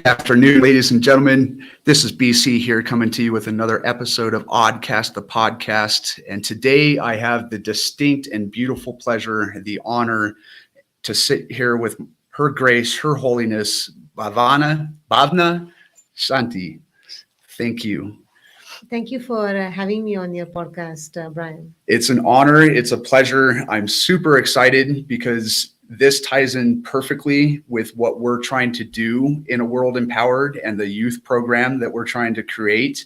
afternoon, ladies and gentlemen. This is BC here coming to you with another episode of Oddcast, the podcast. And today I have the distinct and beautiful pleasure, the honor to sit here with Her Grace, Her Holiness Bhavana Shinde. Thank you. Thank you for having me on your podcast, Brian. It's an honor. It's a pleasure. I'm super excited because this ties in perfectly with what we're trying to do in A World Empowered and the youth program that we're trying to create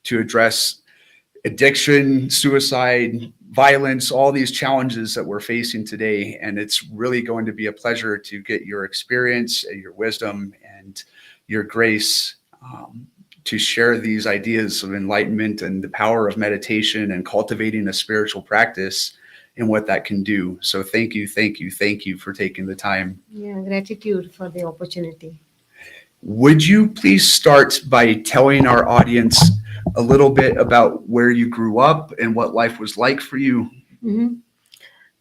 to address addiction, suicide, violence, all these challenges that we're facing today. And it's really going to be a pleasure to get your experience and your wisdom and your grace to share these ideas of enlightenment and the power of meditation and cultivating a spiritual practice and what that can do. So thank you for taking the time. Yeah, gratitude for the opportunity. Would you please start by telling our audience a little bit about where you grew up and what life was like for you? Mm-hmm.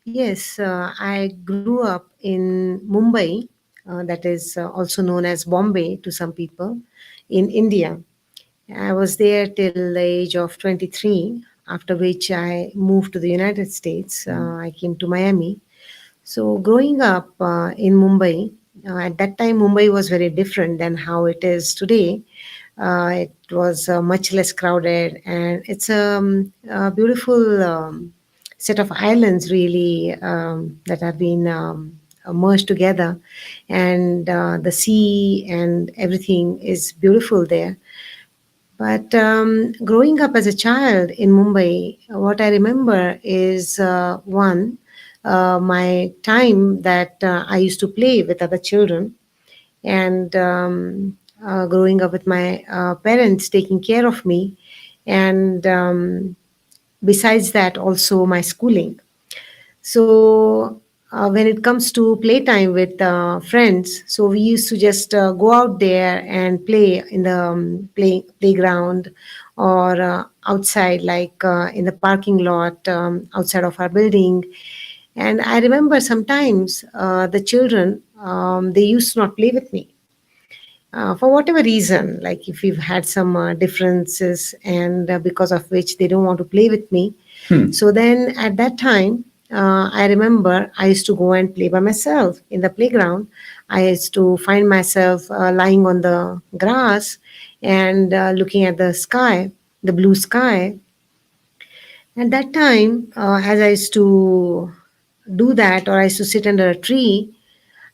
Yes, I grew up in Mumbai, that is also known as Bombay to some people, in India. I was there till the age of 23, after which I moved to the United States. I came to Miami. So growing up in Mumbai, at that time Mumbai was very different than how it is today. It was much less crowded, and it's a beautiful set of islands really that have been merged together, and the sea and everything is beautiful there. But growing up as a child in Mumbai, what I remember is my time that I used to play with other children, and growing up with my parents taking care of me, and besides that, also my schooling. So when it comes to playtime with friends, so we used to just go out there and play in the playground or outside, like in the parking lot outside of our building. And I remember sometimes the children, they used to not play with me. For whatever reason, like if we've had some differences, and because of which they don't want to play with me. So then at that time, I remember I used to go and play by myself in the playground. I used to find myself lying on the grass and looking at the sky, the blue sky. At that time, as I used to do that, or I used to sit under a tree,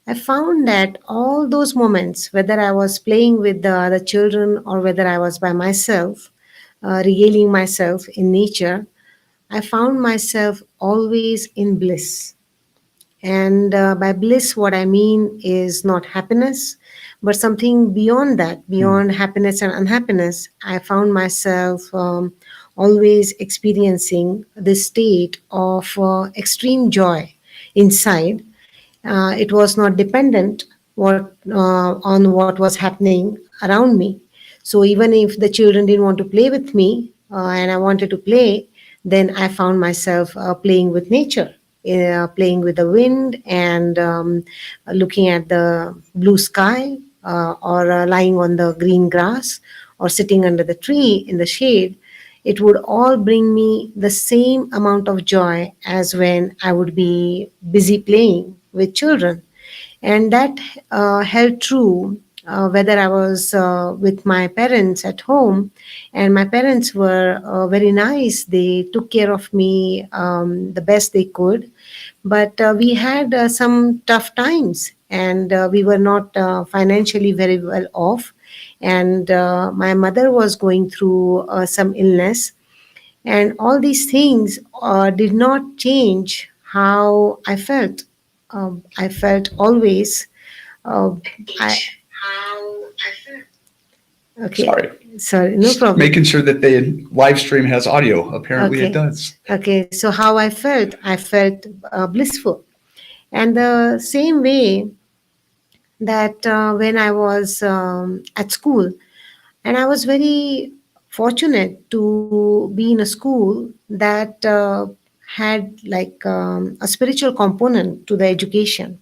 I found that all those moments, whether I was playing with the other children or whether I was by myself, regaling myself in nature, I found myself always in bliss. And by bliss, what I mean is not happiness, but something beyond that, beyond happiness and unhappiness. I found myself always experiencing this state of extreme joy inside. It was not dependent on what was happening around me. So even if the children didn't want to play with me and I wanted to play, then I found myself playing with nature, playing with the wind, and looking at the blue sky, or lying on the green grass, or sitting under the tree in the shade. It would all bring me the same amount of joy as when I would be busy playing with children. And that held true whether I was with my parents at home. And my parents were very nice. They took care of me the best they could. But we had some tough times, and we were not financially very well off. And my mother was going through some illness. And all these things did not change how I felt. I felt always. I, okay. Sorry, no problem. Making sure that the live stream has audio. Apparently it does. Okay, so how I felt blissful. And the same way that when I was at school, and I was very fortunate to be in a school that had like a spiritual component to the education.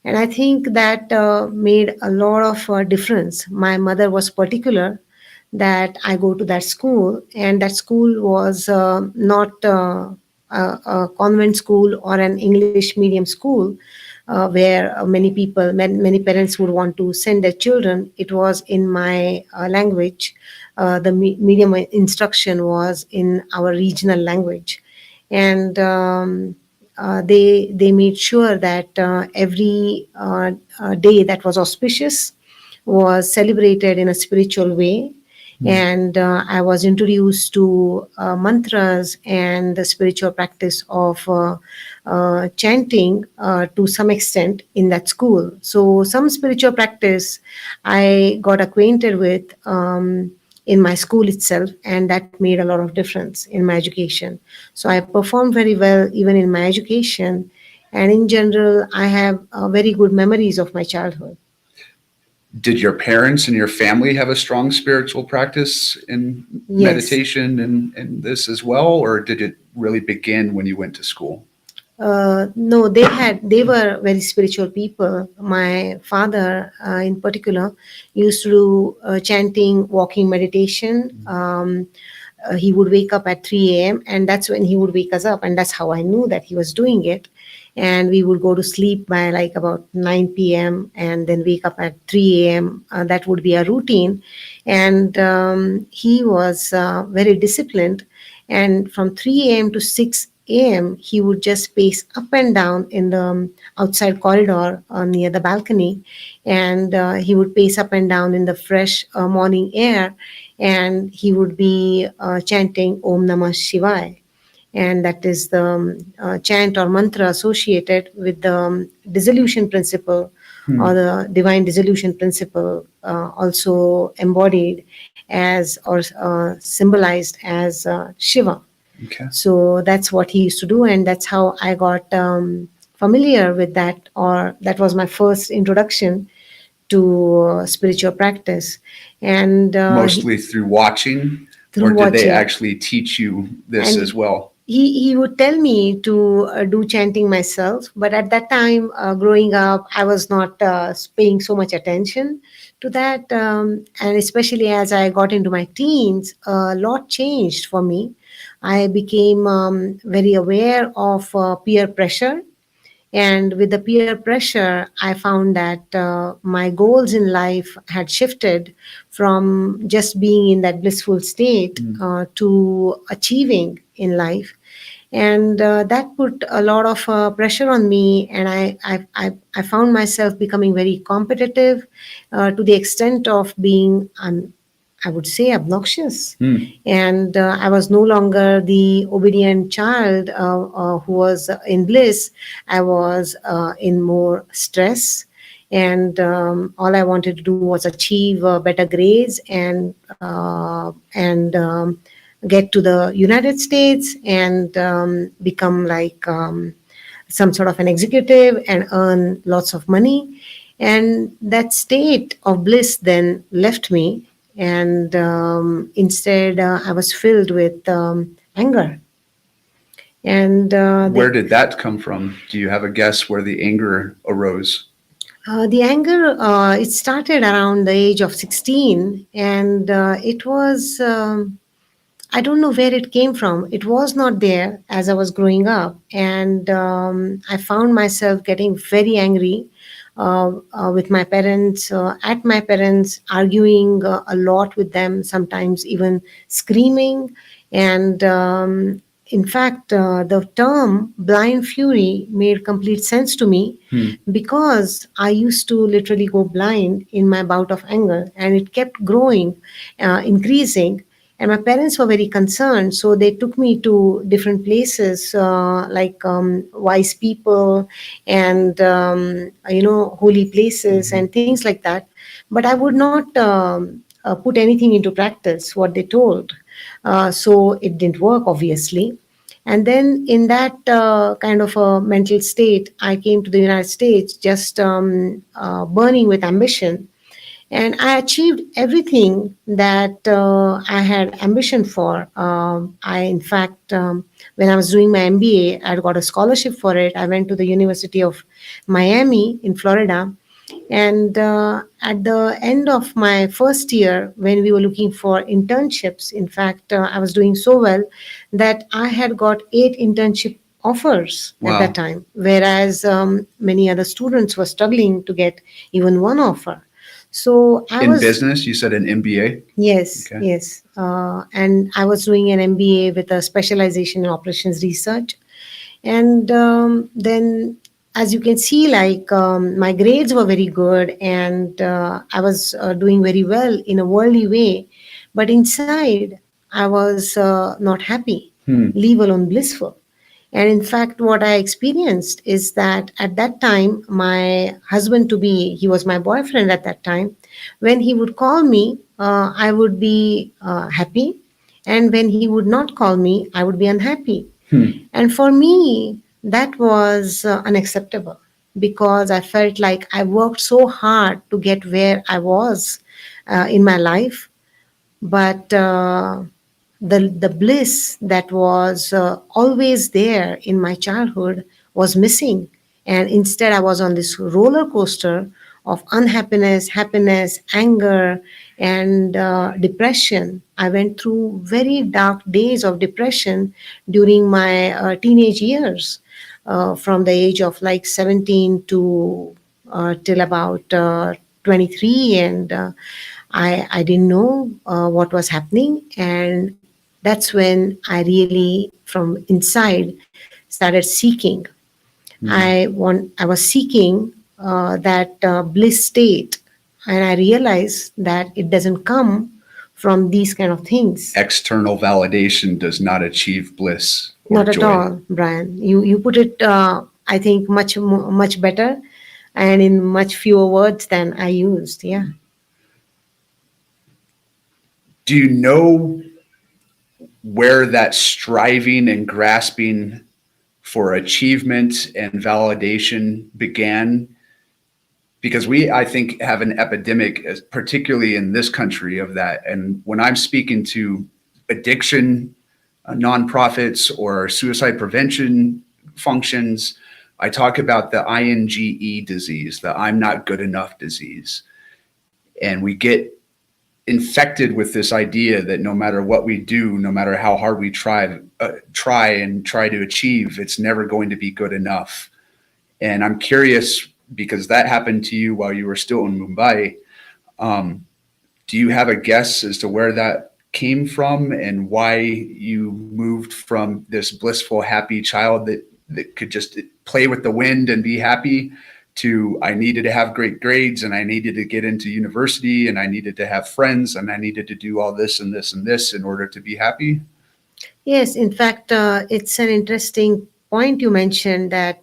And I think that made a lot of difference. My mother was particular that I go to that school, and that school was not a convent school or an English medium school where many parents would want to send their children. It was in my language. The medium instruction was in our regional language, and they made sure that every day that was auspicious was celebrated in a spiritual way. And I was introduced to mantras and the spiritual practice of chanting to some extent in that school. So some spiritual practice I got acquainted with in my school itself, and that made a lot of difference in my education. So I performed very well even in my education, and in general I have very good memories of my childhood. Did your parents and your family have a strong spiritual practice in Yes. meditation and this as well, or did it really begin when you went to school? No, they were very spiritual people. My father, in particular, used to do chanting, walking meditation. He would wake up at 3 a.m. and that's when he would wake us up, and that's how I knew that he was doing it. And we would go to sleep by like about 9 p.m. and then wake up at 3 a.m. That would be a routine, and he was very disciplined. And from 3 a.m. to 6 a.m., he would just pace up and down in the outside corridor near the balcony, and he would pace up and down in the fresh morning air, and he would be chanting Om Namah Shivaya. And that is the chant or mantra associated with the dissolution principle or the divine dissolution principle, also embodied as or symbolized as Shiva. Okay. So that's what he used to do, and that's how I got familiar with that, or that was my first introduction to spiritual practice. And Mostly through watching, through or did they watching. actually teach you this And as well? he would tell me to do chanting myself, but at that time, growing up, I was not paying so much attention to that. And especially as I got into my teens, a lot changed for me. I became very aware of peer pressure, and with the peer pressure, I found that my goals in life had shifted from just being in that blissful state to achieving in life. And that put a lot of pressure on me, and I found myself becoming very competitive to the extent of being I would say obnoxious. And I was no longer the obedient child who was in bliss. I was in more stress. And all I wanted to do was achieve better grades and get to the United States and become like some sort of an executive and earn lots of money. And that state of bliss then left me, and instead I was filled with anger. And Where did that come from? Do you have a guess where the anger arose? the anger, it started around the age of 16, and it was, I don't know where it came from. It was not there as I was growing up. And I found myself getting very angry with my parents, at my parents, arguing a lot with them, sometimes even screaming. And in fact, the term blind fury made complete sense to me because I used to literally go blind in my bout of anger, and it kept growing, increasing. And my parents were very concerned, so they took me to different places, like wise people and holy places and things like that. But I would not put anything into practice what they told. So it didn't work, obviously. And then in that kind of a mental state, I came to the United States just burning with ambition. and I achieved everything that I had ambition for. I, in fact, when I was doing my MBA, I got a scholarship for it. I went to the University of Miami in Florida, and at the end of my first year, when we were looking for internships, in fact, I was doing so well that I had got 8 internship offers at that Wow. time, whereas many other students were struggling to get even one offer. So I In was, business, you said an MBA? yes, Okay. yes. And I was doing an MBA with a specialization in operations research. And then, as you can see, like my grades were very good, and I was doing very well in a worldly way. But inside, I was not happy, Hmm. leave alone blissful. And in fact, what I experienced is that at that time, my husband to be, he was my boyfriend at that time, when he would call me, I would be happy. And when he would not call me, I would be unhappy. Hmm. And for me, that was unacceptable because I felt like I worked so hard to get where I was in my life, but the bliss that was always there in my childhood was missing, and instead I was on this roller coaster of unhappiness, happiness, anger, and depression. I went through very dark days of depression during my teenage years, from the age of like 17 to till about 23, and I didn't know what was happening, and that's when I really, from inside, started seeking. Hmm. I was seeking that bliss state, and I realized that it doesn't come from these kind of things. External validation does not achieve bliss or Not at joy. all, Brian. You put it, I think, much better, and in much fewer words than I used. Yeah. Do you know where that striving and grasping for achievement and validation began? Because we, I think, have an epidemic, particularly in this country, of that. And when I'm speaking to addiction nonprofits or suicide prevention functions, I talk about the INGE disease, the I'm not good enough disease. And we get infected with this idea that no matter what we do, no matter how hard we try to achieve, it's never going to be good enough. And I'm curious, because that happened to you while you were still in Mumbai. Do you have a guess as to where that came from and why you moved from this blissful, happy child that could just play with the wind and be happy to I needed to have great grades and I needed to get into university and I needed to have friends and I needed to do all this and this and this in order to be happy? Yes, in fact, it's an interesting point you mentioned that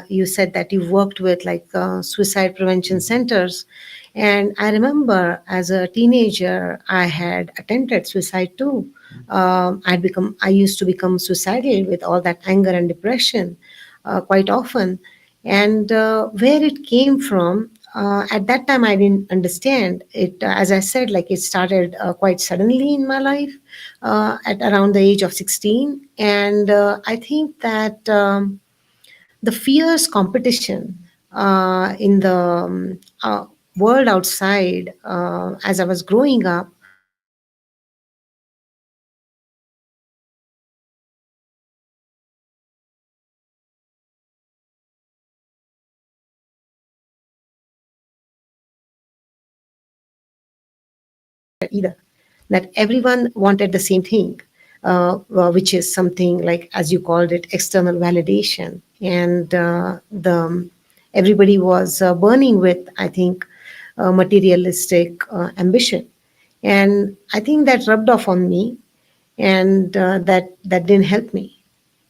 you said that you worked with like suicide prevention centers. And I remember as a teenager, I had attempted suicide too. I used to become suicidal with all that anger and depression quite often. And where it came from, at that time, I didn't understand it. As I said, like it started quite suddenly in my life at around the age of 16. And I think that the fierce competition in the world outside as I was growing up, either that everyone wanted the same thing, which is something like, as you called it, external validation, and the everybody was burning with, I think, materialistic ambition, and I think that rubbed off on me, and that didn't help me.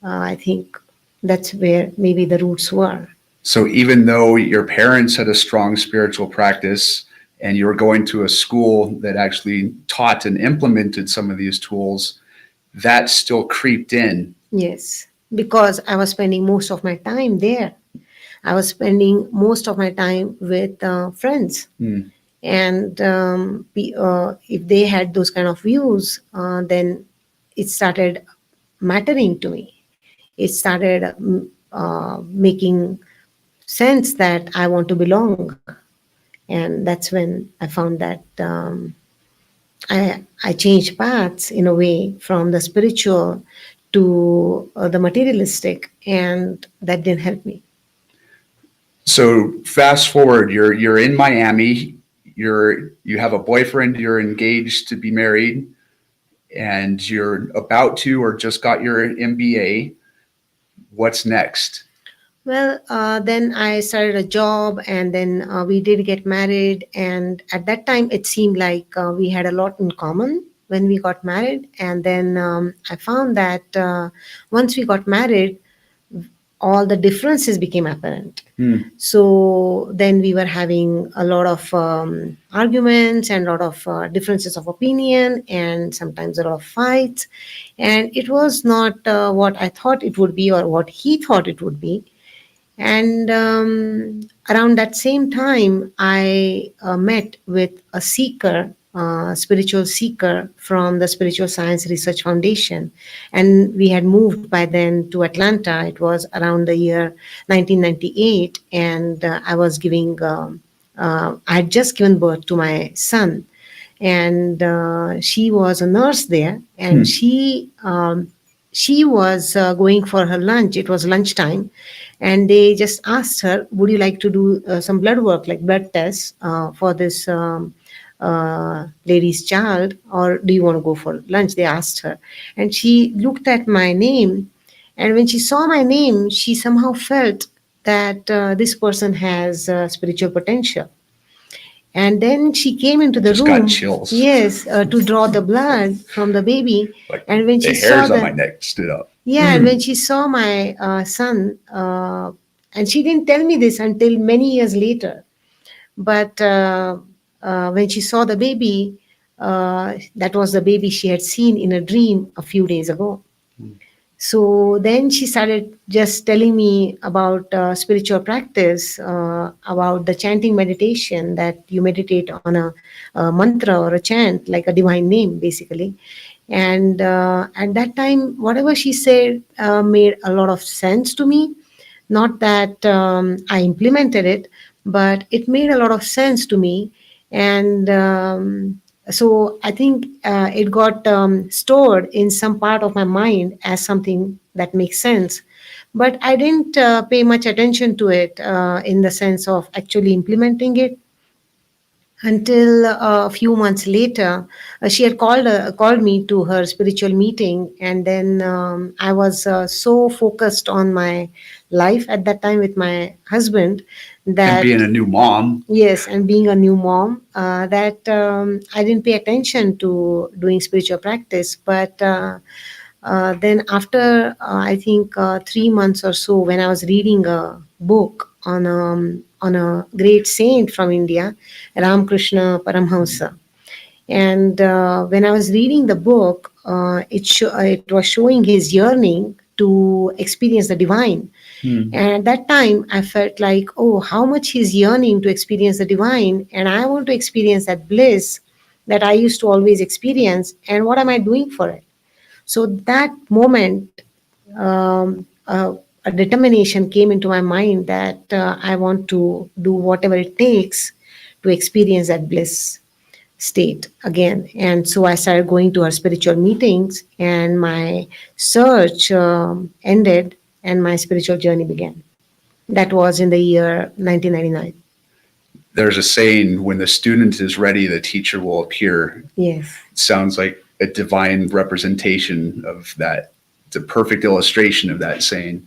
I think that's where maybe the roots were. So even though your parents had a strong spiritual practice and you were going to a school that actually taught and implemented some of these tools, that still creeped in. Yes, because I was spending most of my time there. I was spending most of my time with friends. Hmm. And if they had those kind of views, then it started mattering to me. It started making sense that I want to belong. And that's when I found that I changed paths in a way from the spiritual to the materialistic, and that didn't help me. So fast forward, you're in Miami, you have a boyfriend, you're engaged to be married, and you're about to or just got your MBA. What's next? Well, then I started a job, and then we did get married. And at that time, it seemed like we had a lot in common when we got married. And then I found that once we got married, all the differences became apparent. So then we were having a lot of arguments and a lot of differences of opinion, and sometimes a lot of fights. And it was not what I thought it would be or what he thought it would be. And around that same time, I met with a seeker, spiritual seeker from the Spiritual Science Research Foundation. And we had moved by then to Atlanta. It was around the year 1998. And I had just given birth to my son. And she was a nurse there. And she was going for her lunch. It was lunchtime, and they just asked her, "Would you like to do some blood work, like blood tests, for this lady's child, or do you want to go for lunch?" They asked her, and she looked at my name, and when she saw my name, she somehow felt that this person has spiritual potential. And then she came into the Just room. got chills. Yes, to draw the blood from the baby. Like And when the she saw hairs on my that, neck stood up. yeah, and when she saw my son, and she didn't tell me this until many years later, but when she saw the baby, that was the baby she had seen in a dream a few days ago. So then she started just telling me about spiritual practice, about the chanting meditation, that you meditate on a mantra or a chant, like a divine name, basically. And at that time, whatever she said made a lot of sense to me. Not that I implemented it, but it made a lot of sense to me. And so I think it got stored in some part of my mind as something that makes sense. But I didn't pay much attention to it in the sense of actually implementing it until a few months later. She had called me to her spiritual meeting, and then I was so focused on my life at that time with my husband that, And being a new mom. yes, and being a new mom, that I didn't pay attention to doing spiritual practice. But then after I think 3 months or so, when I was reading a book on a great saint from India, Ramakrishna Paramhamsa. And when I was reading the book, it was showing his yearning to experience the divine. And at that time, I felt like, oh, how much he's yearning to experience the divine, and I want to experience that bliss that I used to always experience. And what am I doing for it? So that moment, a determination came into my mind that I want to do whatever it takes to experience that bliss state again. And so I started going to her spiritual meetings, and my search ended, and my spiritual journey began. That was in the year 1999. There's a saying, when the student is ready, the teacher will appear. Yes. It sounds like a divine representation of that. It's a perfect illustration of that saying.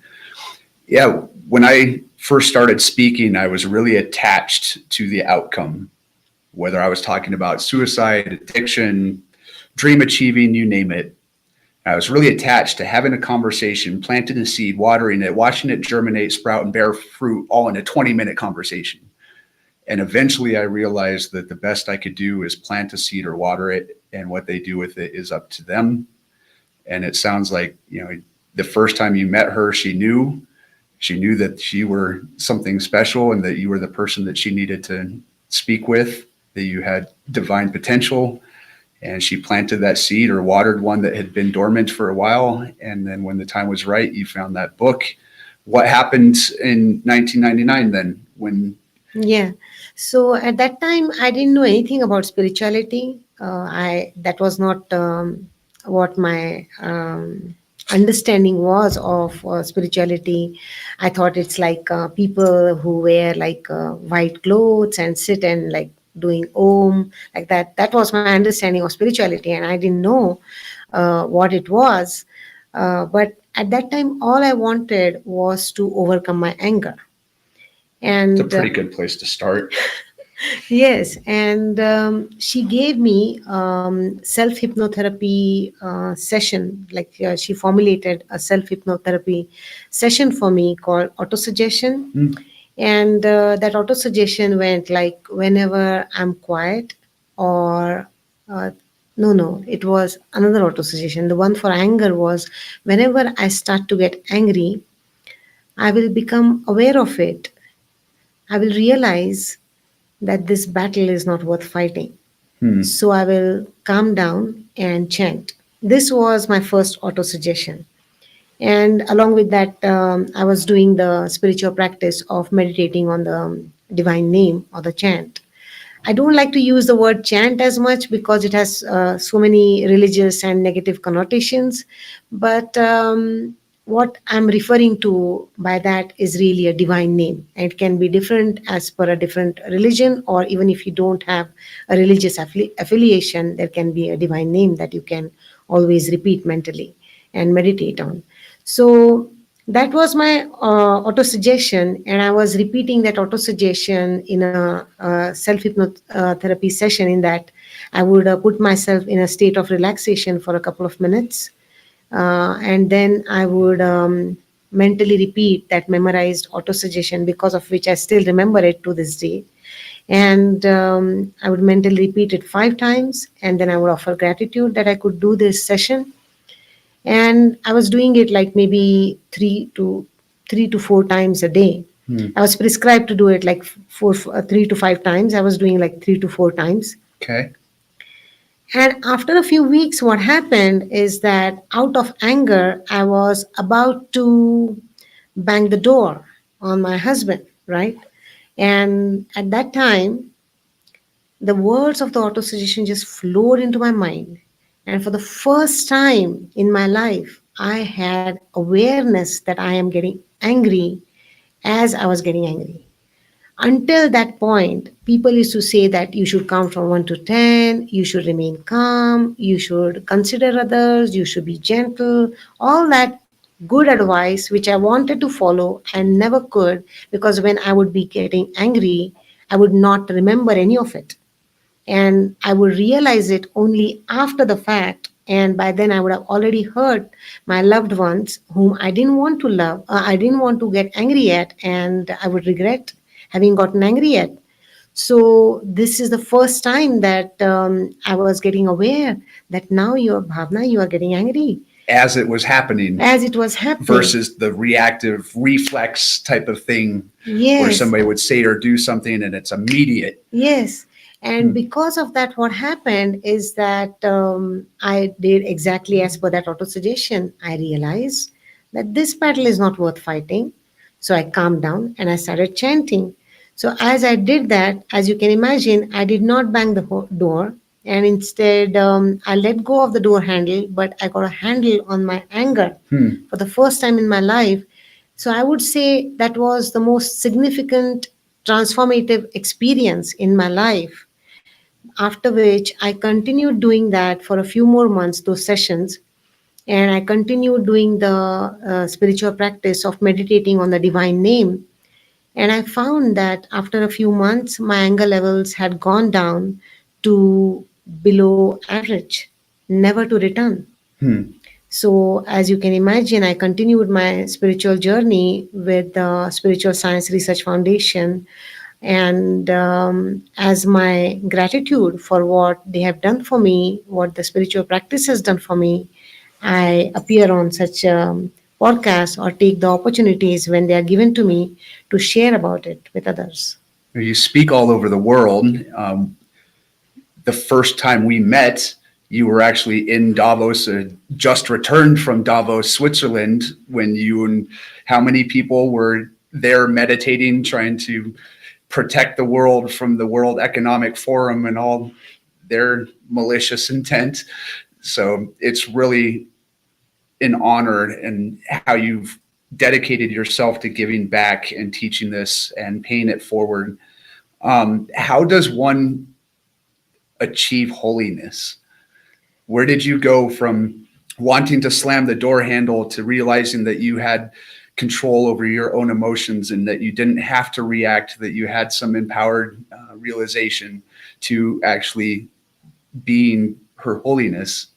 Yeah, when I first started speaking, I was really attached to the outcome, whether I was talking about suicide, addiction, dream achieving, you name it. I was really attached to having a conversation, planting a seed, watering it, watching it germinate, sprout, and bear fruit, all in a 20-minute conversation. And eventually I realized that the best I could do is plant a seed or water it, and what they do with it is up to them. And it sounds like, the first time you met her, she knew that you were something special and that you were the person that she needed to speak with. that you had divine potential, and she planted that seed or watered one that had been dormant for a while. And then when the time was right, you found that book. What happened in 1999 then when? Yeah. So at that time, I didn't know anything about spirituality. I that was not what my understanding was of spirituality. I thought it's like people who wear like white clothes and sit and like doing om like that. That was my understanding of spirituality, and I didn't know what it was. But at that time, all I wanted was to overcome my anger. It's a And pretty good place to start. yes, and she gave me self hypnotherapy session. Like she formulated a self hypnotherapy session for me called autosuggestion. Hmm. And that autosuggestion went like whenever I'm quiet, or uh, no, it was another autosuggestion. The one for anger was whenever I start to get angry, I will become aware of it. I will realize that this battle is not worth fighting. Hmm. So I will calm down and chant. This was my first autosuggestion. And along with that, I was doing the spiritual practice of meditating on the divine name or the chant. I don't like to use the word chant as much because it has so many religious and negative connotations. But what I'm referring to by that is really a divine name. And it can be different as per a different religion, or even if you don't have a religious affiliation, there can be a divine name that you can always repeat mentally and meditate on. So that was my auto suggestion, and I was repeating that auto suggestion in a self hypnotherapy session. In that, I would put myself in a state of relaxation for a couple of minutes, and then I would mentally repeat that memorized auto suggestion, because of which I still remember it to this day. And I would mentally repeat it 5 times, and then I would offer gratitude that I could do this session. And I was doing it like maybe 3 to 4 times a day. Hmm. I was prescribed to do it like 3 to 5 times. I was doing like 3 to 4 times. Okay. And after a few weeks, what happened is that out of anger, I was about to bang the door on my husband, right? And at that time, the words of the autosuggestion just flowed into my mind. And for the first time in my life, I had awareness that I am getting angry as I was getting angry. Until that point, people used to say that you should count from 1 to 10, you should remain calm, you should consider others, you should be gentle, all that good advice which I wanted to follow and never could, because when I would be getting angry, I would not remember any of it, and I would realize it only after the fact. And by then, I would have already hurt my loved ones whom I didn't want to love. I didn't want to get angry at, and I would regret having gotten angry at. So, this is the first time that I was getting aware that now you're Bhavna, you are getting angry As it was happening as it was happening. versus the reactive reflex type of thing where Yes. somebody would say or do something and it's immediate. Yes. And Hmm. because of that, what happened is that I did exactly as per that auto suggestion. I realized that this battle is not worth fighting. So I calmed down and I started chanting. So as I did that, as you can imagine, I did not bang the door. And instead, I let go of the door handle, but I got a handle on my anger Hmm. for the first time in my life. So I would say that was the most significant transformative experience in my life. After which, I continued doing that for a few more months, those sessions, and I continued doing the spiritual practice of meditating on the divine name. And I found that after a few months, my anger levels had gone down to below average, never to return. Hmm. So, as you can imagine, I continued my spiritual journey with the Spiritual Science Research Foundation. And as my gratitude for what they have done for me, what the spiritual practice has done for me, I appear on such podcasts or take the opportunities when they are given to me to share about it with others. You speak all over the world. the first time we met, you were actually in Davos, just returned from Davos, Switzerland, when you and how many people were there meditating, trying to protect the world from the World Economic Forum and all their malicious intent. So it's really an honor and how you've dedicated yourself to giving back and teaching this and paying it forward. How does one achieve holiness? Where did you go from wanting to slam the door handle to realizing that you had control over your own emotions and that you didn't have to react, that you had some empowered realization to actually being Her Holiness?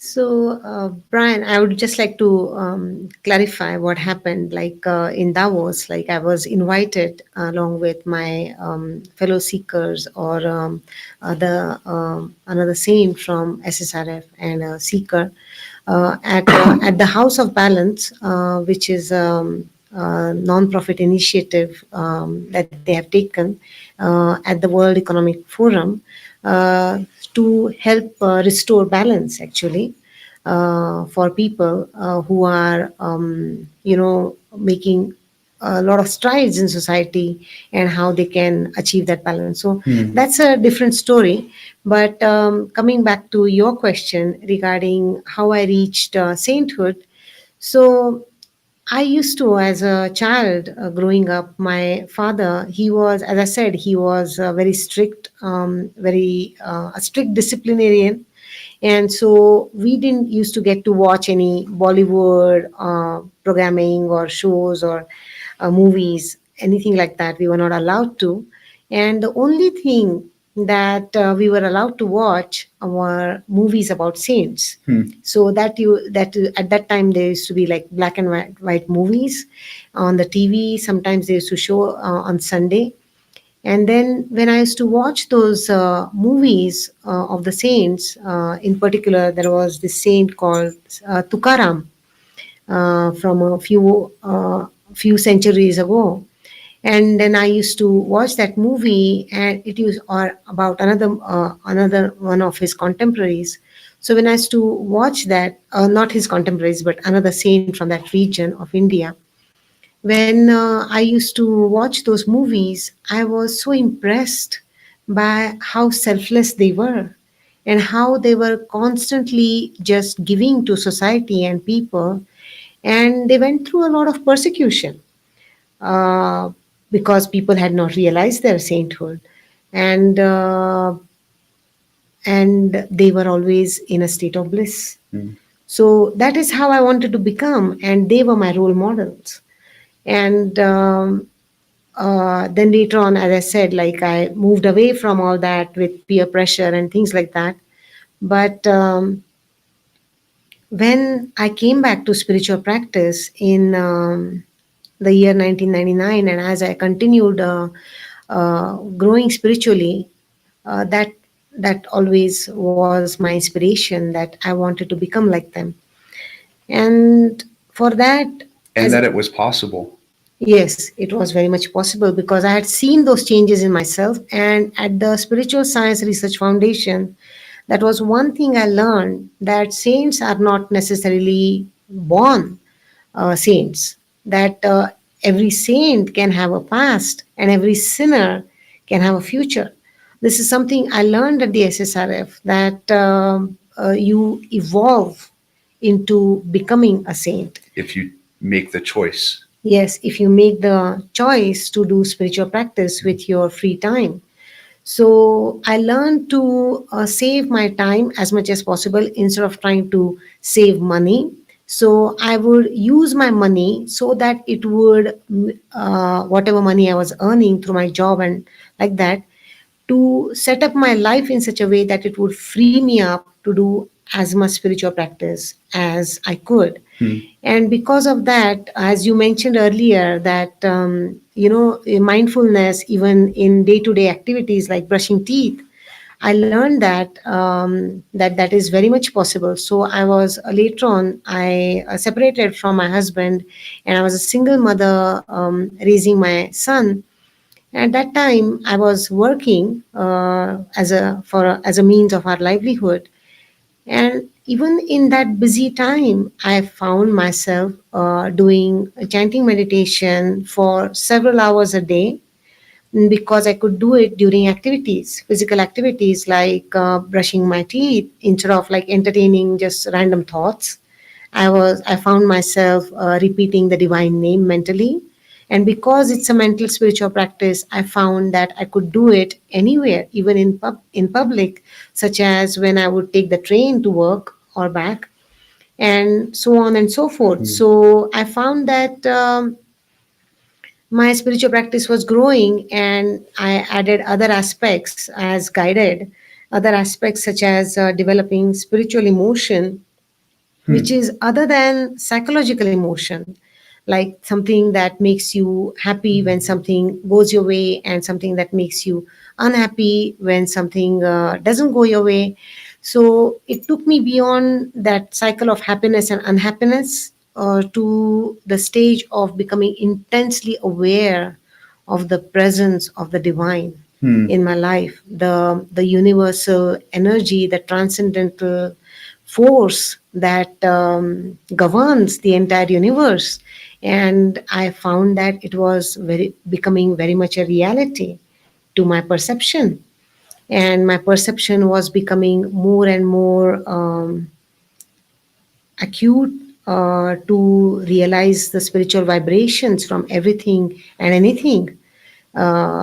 So, Brian, I would just like to clarify what happened. Like in Davos, like I was invited along with my fellow seekers or another saint from SSRF and a seeker at the House of Balance, which is a non-profit initiative that they have taken at the World Economic Forum to help restore balance, actually, for people who are, making a lot of strides in society and how they can achieve that balance. So that's a different story. But coming back to your question regarding how I reached sainthood, so I used to, as a child growing up, my father, he was, as I said, he was very strict, very a strict disciplinarian. And so we didn't used to get to watch any Bollywood programming or shows or movies, anything like that. We were not allowed to. And the only thing that we were allowed to watch were movies about saints. So that at that time there used to be like black and white movies on the TV. Sometimes they used to show on Sunday. And then when I used to watch those movies of the saints, in particular, there was this saint called Tukaram from a few centuries ago. And then I used to watch that movie, and it was about another one of his contemporaries. So when I used to watch that, not his contemporaries, but another saint from that region of India, when I used to watch those movies, I was so impressed by how selfless they were and how they were constantly just giving to society and people. And they went through a lot of persecution uh, because people had not realized their sainthood. And and they were always in a state of bliss. So that is how I wanted to become, and they were my role models. And then later on, as I said, like I moved away from all that with peer pressure and things like that. But when I came back to spiritual practice in the year 1999, and as I continued growing spiritually, that always was my inspiration, that I wanted to become like them. And for that, And that it was possible. yes, it was very much possible because I had seen those changes in myself. And at the Spiritual Science Research Foundation, that was one thing I learned, that saints are not necessarily born saints, that every saint can have a past and every sinner can have a future. This is something I learned at the SSRF, that you evolve into becoming a saint. If you make the choice. Yes, if you make the choice to do spiritual practice with your free time. So I learned to save my time as much as possible instead of trying to save money. So I would use my money so that it would, whatever money I was earning through my job and like that, to set up my life in such a way that it would free me up to do as much spiritual practice as I could. And because of that, as you mentioned earlier, that mindfulness, even in day-to-day activities like brushing teeth, I learned that that is very much possible. So I was later on, I separated from my husband, and I was a single mother raising my son. At that time, I was working as a means of our livelihood, and even in that busy time, I found myself doing chanting meditation for several hours a day, because I could do it during activities, physical activities like brushing my teeth, instead of like entertaining just random thoughts. I found myself repeating the divine name mentally. And because it's a mental spiritual practice, I found that I could do it anywhere, even in public, such as when I would take the train to work or back, and so on and so forth. Hmm. So I found that my spiritual practice was growing, and I added other aspects as guided, other aspects such as developing spiritual emotion, which Hmm. is other than psychological emotion, like something that makes you happy when something goes your way, and something that makes you unhappy when something doesn't go your way. So it took me beyond that cycle of happiness and unhappiness, to the stage of becoming intensely aware of the presence of the divine Hmm. in my life, the universal energy, the transcendental force that governs the entire universe. And I found that it was very becoming very much a reality to my perception, and my perception was becoming more and more acute, to realize the spiritual vibrations from everything and anything.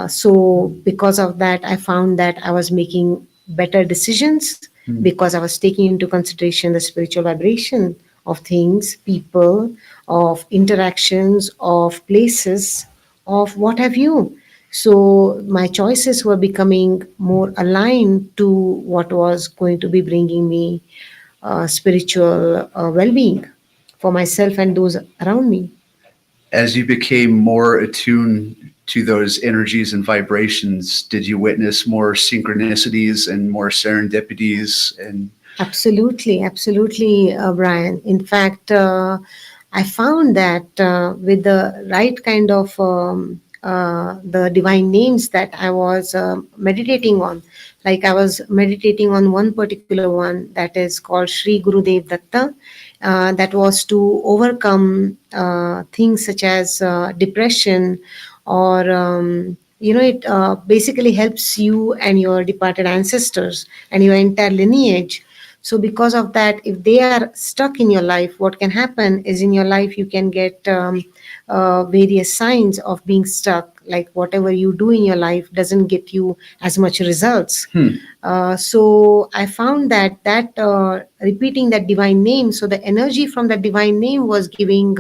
So because of that, I found that I was making better decisions, Hmm. because I was taking into consideration the spiritual vibration of things, people, of interactions, of places, of what have you. So my choices were becoming more aligned to what was going to be bringing me spiritual well-being for myself and those around me. As you became more attuned to those energies and vibrations, did you witness more synchronicities and more serendipities? And Absolutely, absolutely, Brian. In fact, I found that with the right kind of the divine names that I was meditating on, like I was meditating on one particular one that is called Sri Gurudev Datta, that was to overcome things such as depression, or it basically helps you and your departed ancestors and your entire lineage. So because of that, if they are stuck in your life, what can happen is, in your life you can get various signs of being stuck, like whatever you do in your life doesn't get you as much results. hmm. So I found that repeating that divine name, so the energy from that divine name was giving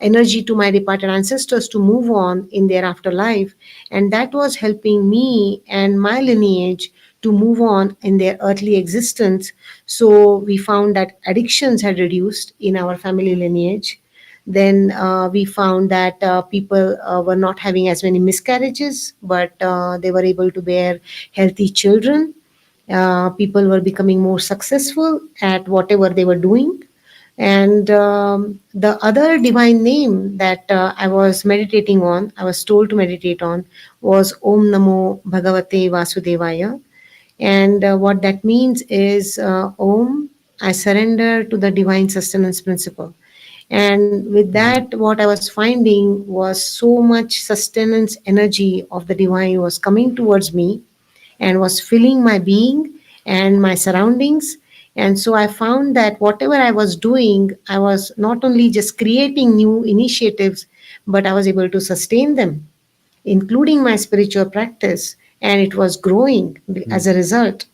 energy to my departed ancestors to move on in their afterlife, and that was helping me and my lineage to move on in their earthly existence. So we found that addictions had reduced in our family lineage. Then we found that people were not having as many miscarriages, but they were able to bear healthy children. People were becoming more successful at whatever they were doing. And the other divine name that I was meditating on, I was told to meditate on, was Om Namo Bhagavate Vasudevaya. And what that means is, Om, I surrender to the divine sustenance principle. And with that, what I was finding was so much sustenance energy of the divine was coming towards me and was filling my being and my surroundings. And so I found that whatever I was doing, I was not only just creating new initiatives, but I was able to sustain them, including my spiritual practice, and it was growing Hmm. as a result.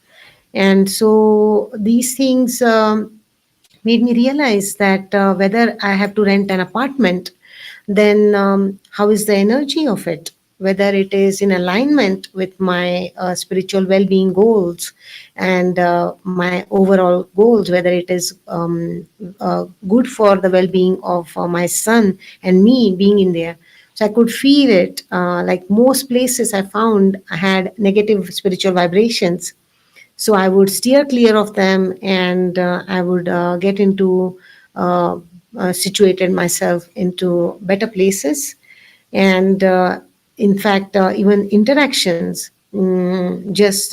And so these things made me realize that whether I have to rent an apartment, then how is the energy of it? Whether it is in alignment with my spiritual well being goals and my overall goals, whether it is good for the well being of my son and me being in there. So I could feel it. Like most places I found had negative spiritual vibrations, so I would steer clear of them, and I would get into situated myself into better places. And In fact, even interactions, just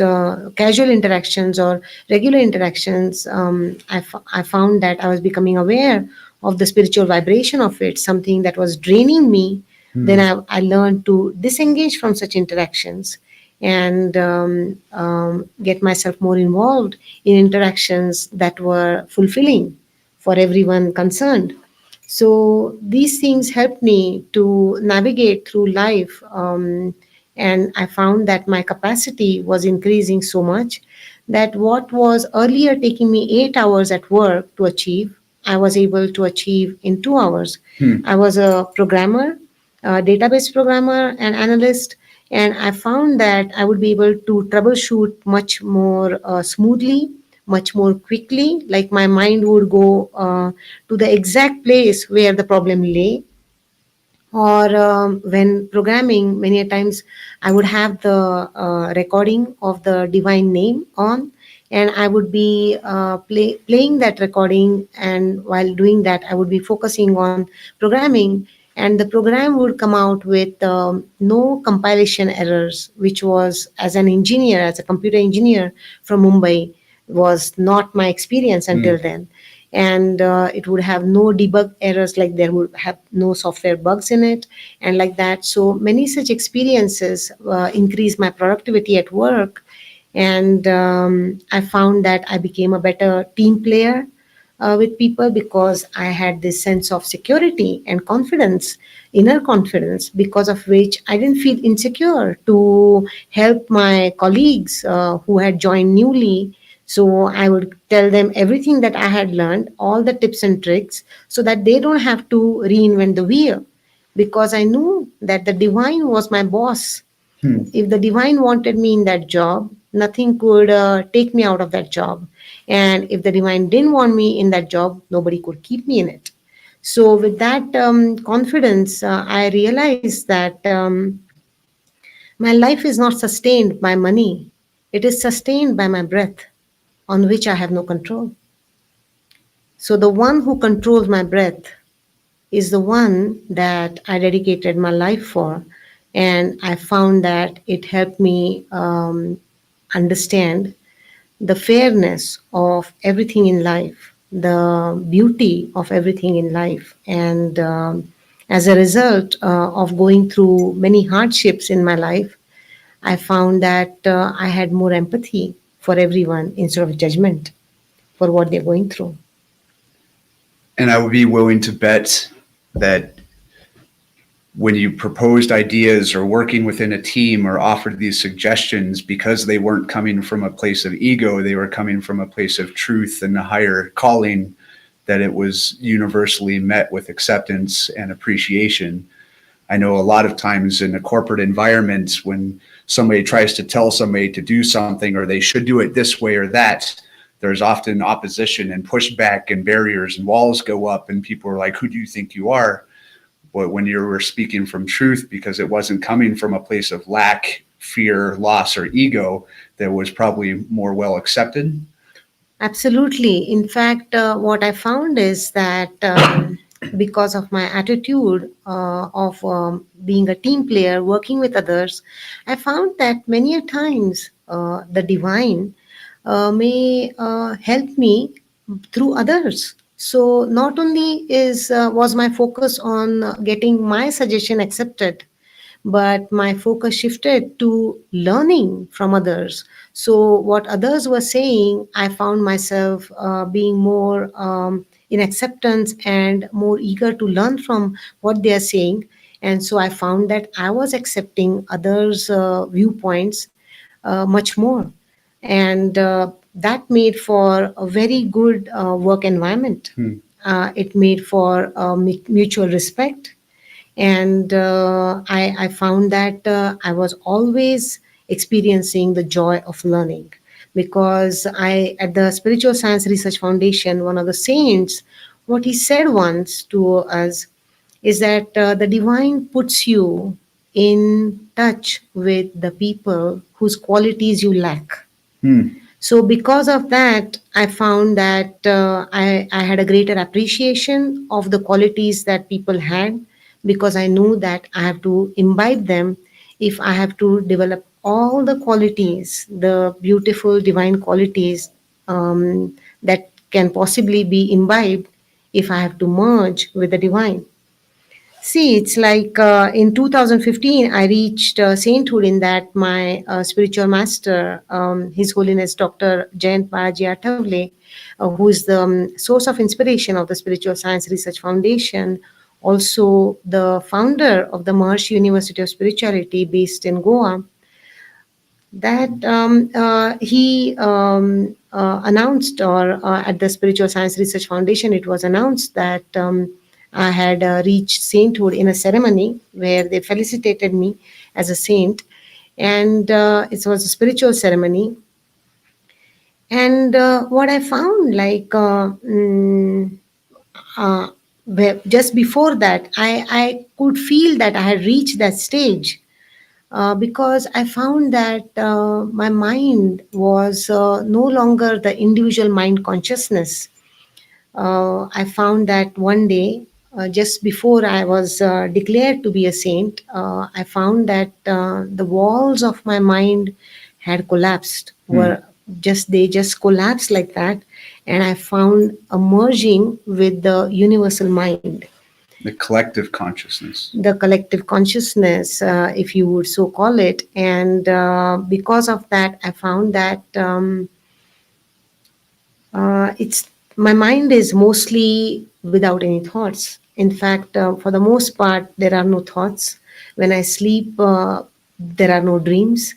casual interactions or regular interactions, I found that I was becoming aware of the spiritual vibration of it, something that was draining me. Then Hmm. I learned to disengage from such interactions and get myself more involved in interactions that were fulfilling for everyone concerned. So these things helped me to navigate through life. And I found that my capacity was increasing so much that what was earlier taking me 8 hours at work to achieve, I was able to achieve in 2 hours. Hmm. I was a programmer, a database programmer, and analyst, and I found that I would be able to troubleshoot much more smoothly, much more quickly. Like my mind would go to the exact place where the problem lay. Or when programming, many a times I would have the recording of the divine name on, and I would be playing that recording, and while doing that I would be focusing on programming, and the program would come out with no compilation errors, which was, as an engineer, as a computer engineer from Mumbai, was not my experience Hmm. until then. And it would have no debug errors, like there would have no software bugs in it, and like that. So many such experiences increased my productivity at work. And I found that I became a better team player with people, because I had this sense of security and confidence, inner confidence, because of which I didn't feel insecure to help my colleagues who had joined newly. So I would tell them everything that I had learned, all the tips and tricks, so that they don't have to reinvent the wheel, because I knew that the divine was my boss. Hmm. If the divine wanted me in that job, nothing could take me out of that job. And if the divine didn't want me in that job, nobody could keep me in it. So, with that confidence, I realized that my life is not sustained by money, it is sustained by my breath, on which I have no control. So, the one who controls my breath is the one that I dedicated my life for. And I found that it helped me understand the fairness of everything in life, the beauty of everything in life. And as a result of going through many hardships in my life, I found that I had more empathy for everyone instead of judgment for what they're going through. And I would be willing to bet that when you proposed ideas or working within a team or offered these suggestions, because they weren't coming from a place of ego, they were coming from a place of truth and a higher calling, that it was universally met with acceptance and appreciation. I know a lot of times in a corporate environment, when somebody tries to tell somebody to do something or they should do it this way or that, there's often opposition and pushback and barriers and walls go up and people are like, who do you think you are? But when you were speaking from truth, because it wasn't coming from a place of lack, fear, loss, or ego, that was probably more well accepted. Absolutely. In fact, what I found is that because of my attitude of being a team player, working with others, I found that many a times the divine may help me through others. So not only is was my focus on getting my suggestion accepted, but my focus shifted to learning from others. So, what others were saying, I found myself being more in acceptance and more eager to learn from what they are saying. And so, I found that I was accepting others' viewpoints much more. And that made for a very good work environment. Hmm. It made for mutual respect, and I found that I was always experiencing the joy of learning, because I, at the Spiritual Science Research Foundation, one of the saints, what he said once to us is that the divine puts you in touch with the people whose qualities you lack. Hmm. So because of that, I found that I had a greater appreciation of the qualities that people had, because I knew that I have to imbibe them if I have to develop all the qualities, the beautiful divine qualities that can possibly be imbibed, if I have to merge with the divine. See, it's like in 2015, I reached sainthood in that my spiritual master, His Holiness Dr. Jayant Athavale, who is the source of inspiration of the Spiritual Science Research Foundation, also the founder of the Maharishi University of Spirituality based in Goa, that he announced, or at the Spiritual Science Research Foundation, it was announced that I had reached sainthood in a ceremony where they felicitated me as a saint. And it was a spiritual ceremony. And what I found, like, just before that, I could feel that I had reached that stage, because I found that my mind was no longer the individual mind consciousness. I found that one day, just before I was declared to be a saint, I found that the walls of my mind had collapsed, were just they just collapsed like that, and I found a merging with the universal mind, The collective consciousness. the collective consciousness, if you would so call it. And because of that, I found that it's my mind is mostly without any thoughts. In fact, for the most part, there are no thoughts. When I sleep, there are no dreams.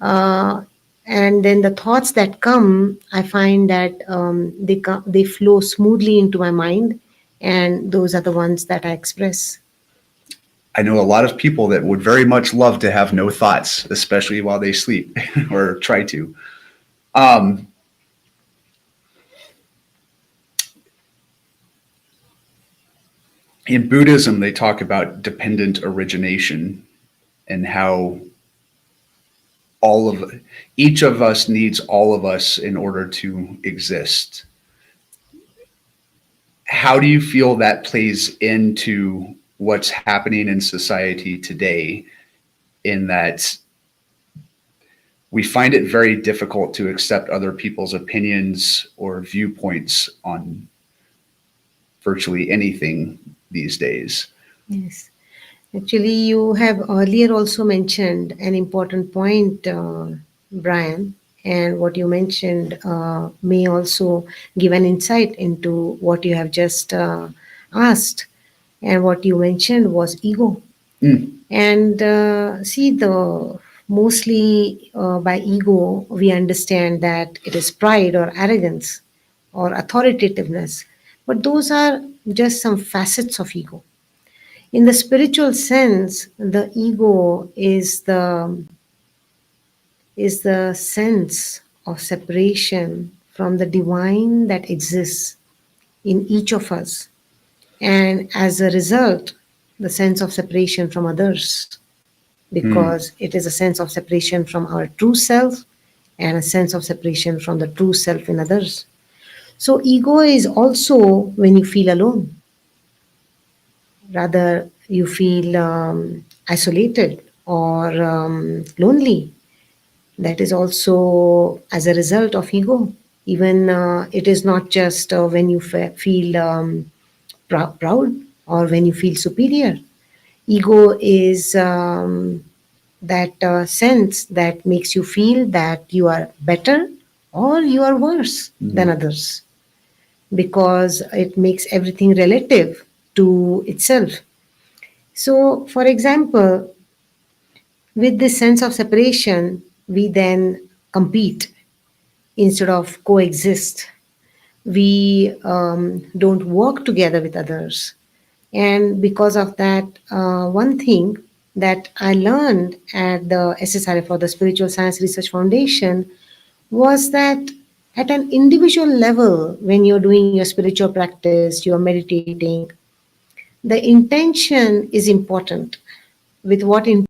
Uh, and then the thoughts that come, I find that they flow smoothly into my mind, and those are the ones that I express. I know a lot of people that would very much love to have no thoughts, especially while they sleep or try to. In Buddhism, they talk about dependent origination and how each of us needs all of us in order to exist. How do you feel that plays into what's happening in society today, in that we find it very difficult to accept other people's opinions or viewpoints on virtually anything these days? Yes. Actually, you have earlier also mentioned an important point, Brian, and what you mentioned may also give an insight into what you have just asked. And what you mentioned was ego. And see, the mostly by ego, we understand that it is pride or arrogance or authoritativeness, but those are just some facets of ego. In the spiritual sense, the ego is the sense of separation from the divine that exists in each of us, and as a result, the sense of separation from others, because it is a sense of separation from our true self and a sense of separation from the true self in others. So ego is also when you feel alone, rather you feel isolated or lonely. That is also as a result of ego. Even it is not just when you feel proud or when you feel superior. Ego is that sense that makes you feel that you are better or you are worse than others, because it makes everything relative to itself. So, for example, with this sense of separation, we then compete instead of coexist. We don't work together with others. And because of that, one thing that I learned at the SSRF, or the Spiritual Science Research Foundation, was that at an individual level, when you're doing your spiritual practice, you're meditating, the intention is important. With what intention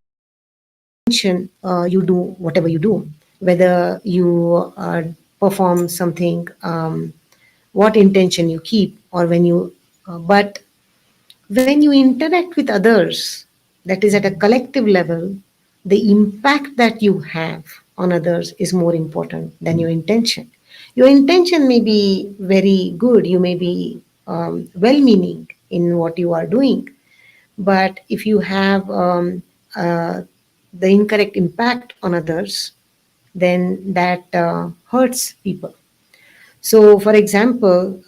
you do whatever you do, whether you perform something, what intention you keep, or when you, but when you interact with others, that is at a collective level, the impact that you have on others is more important than your intention. Your intention may be very good, you may be well meaning in what you are doing, but if you have the incorrect impact on others, then that hurts people. So, for example,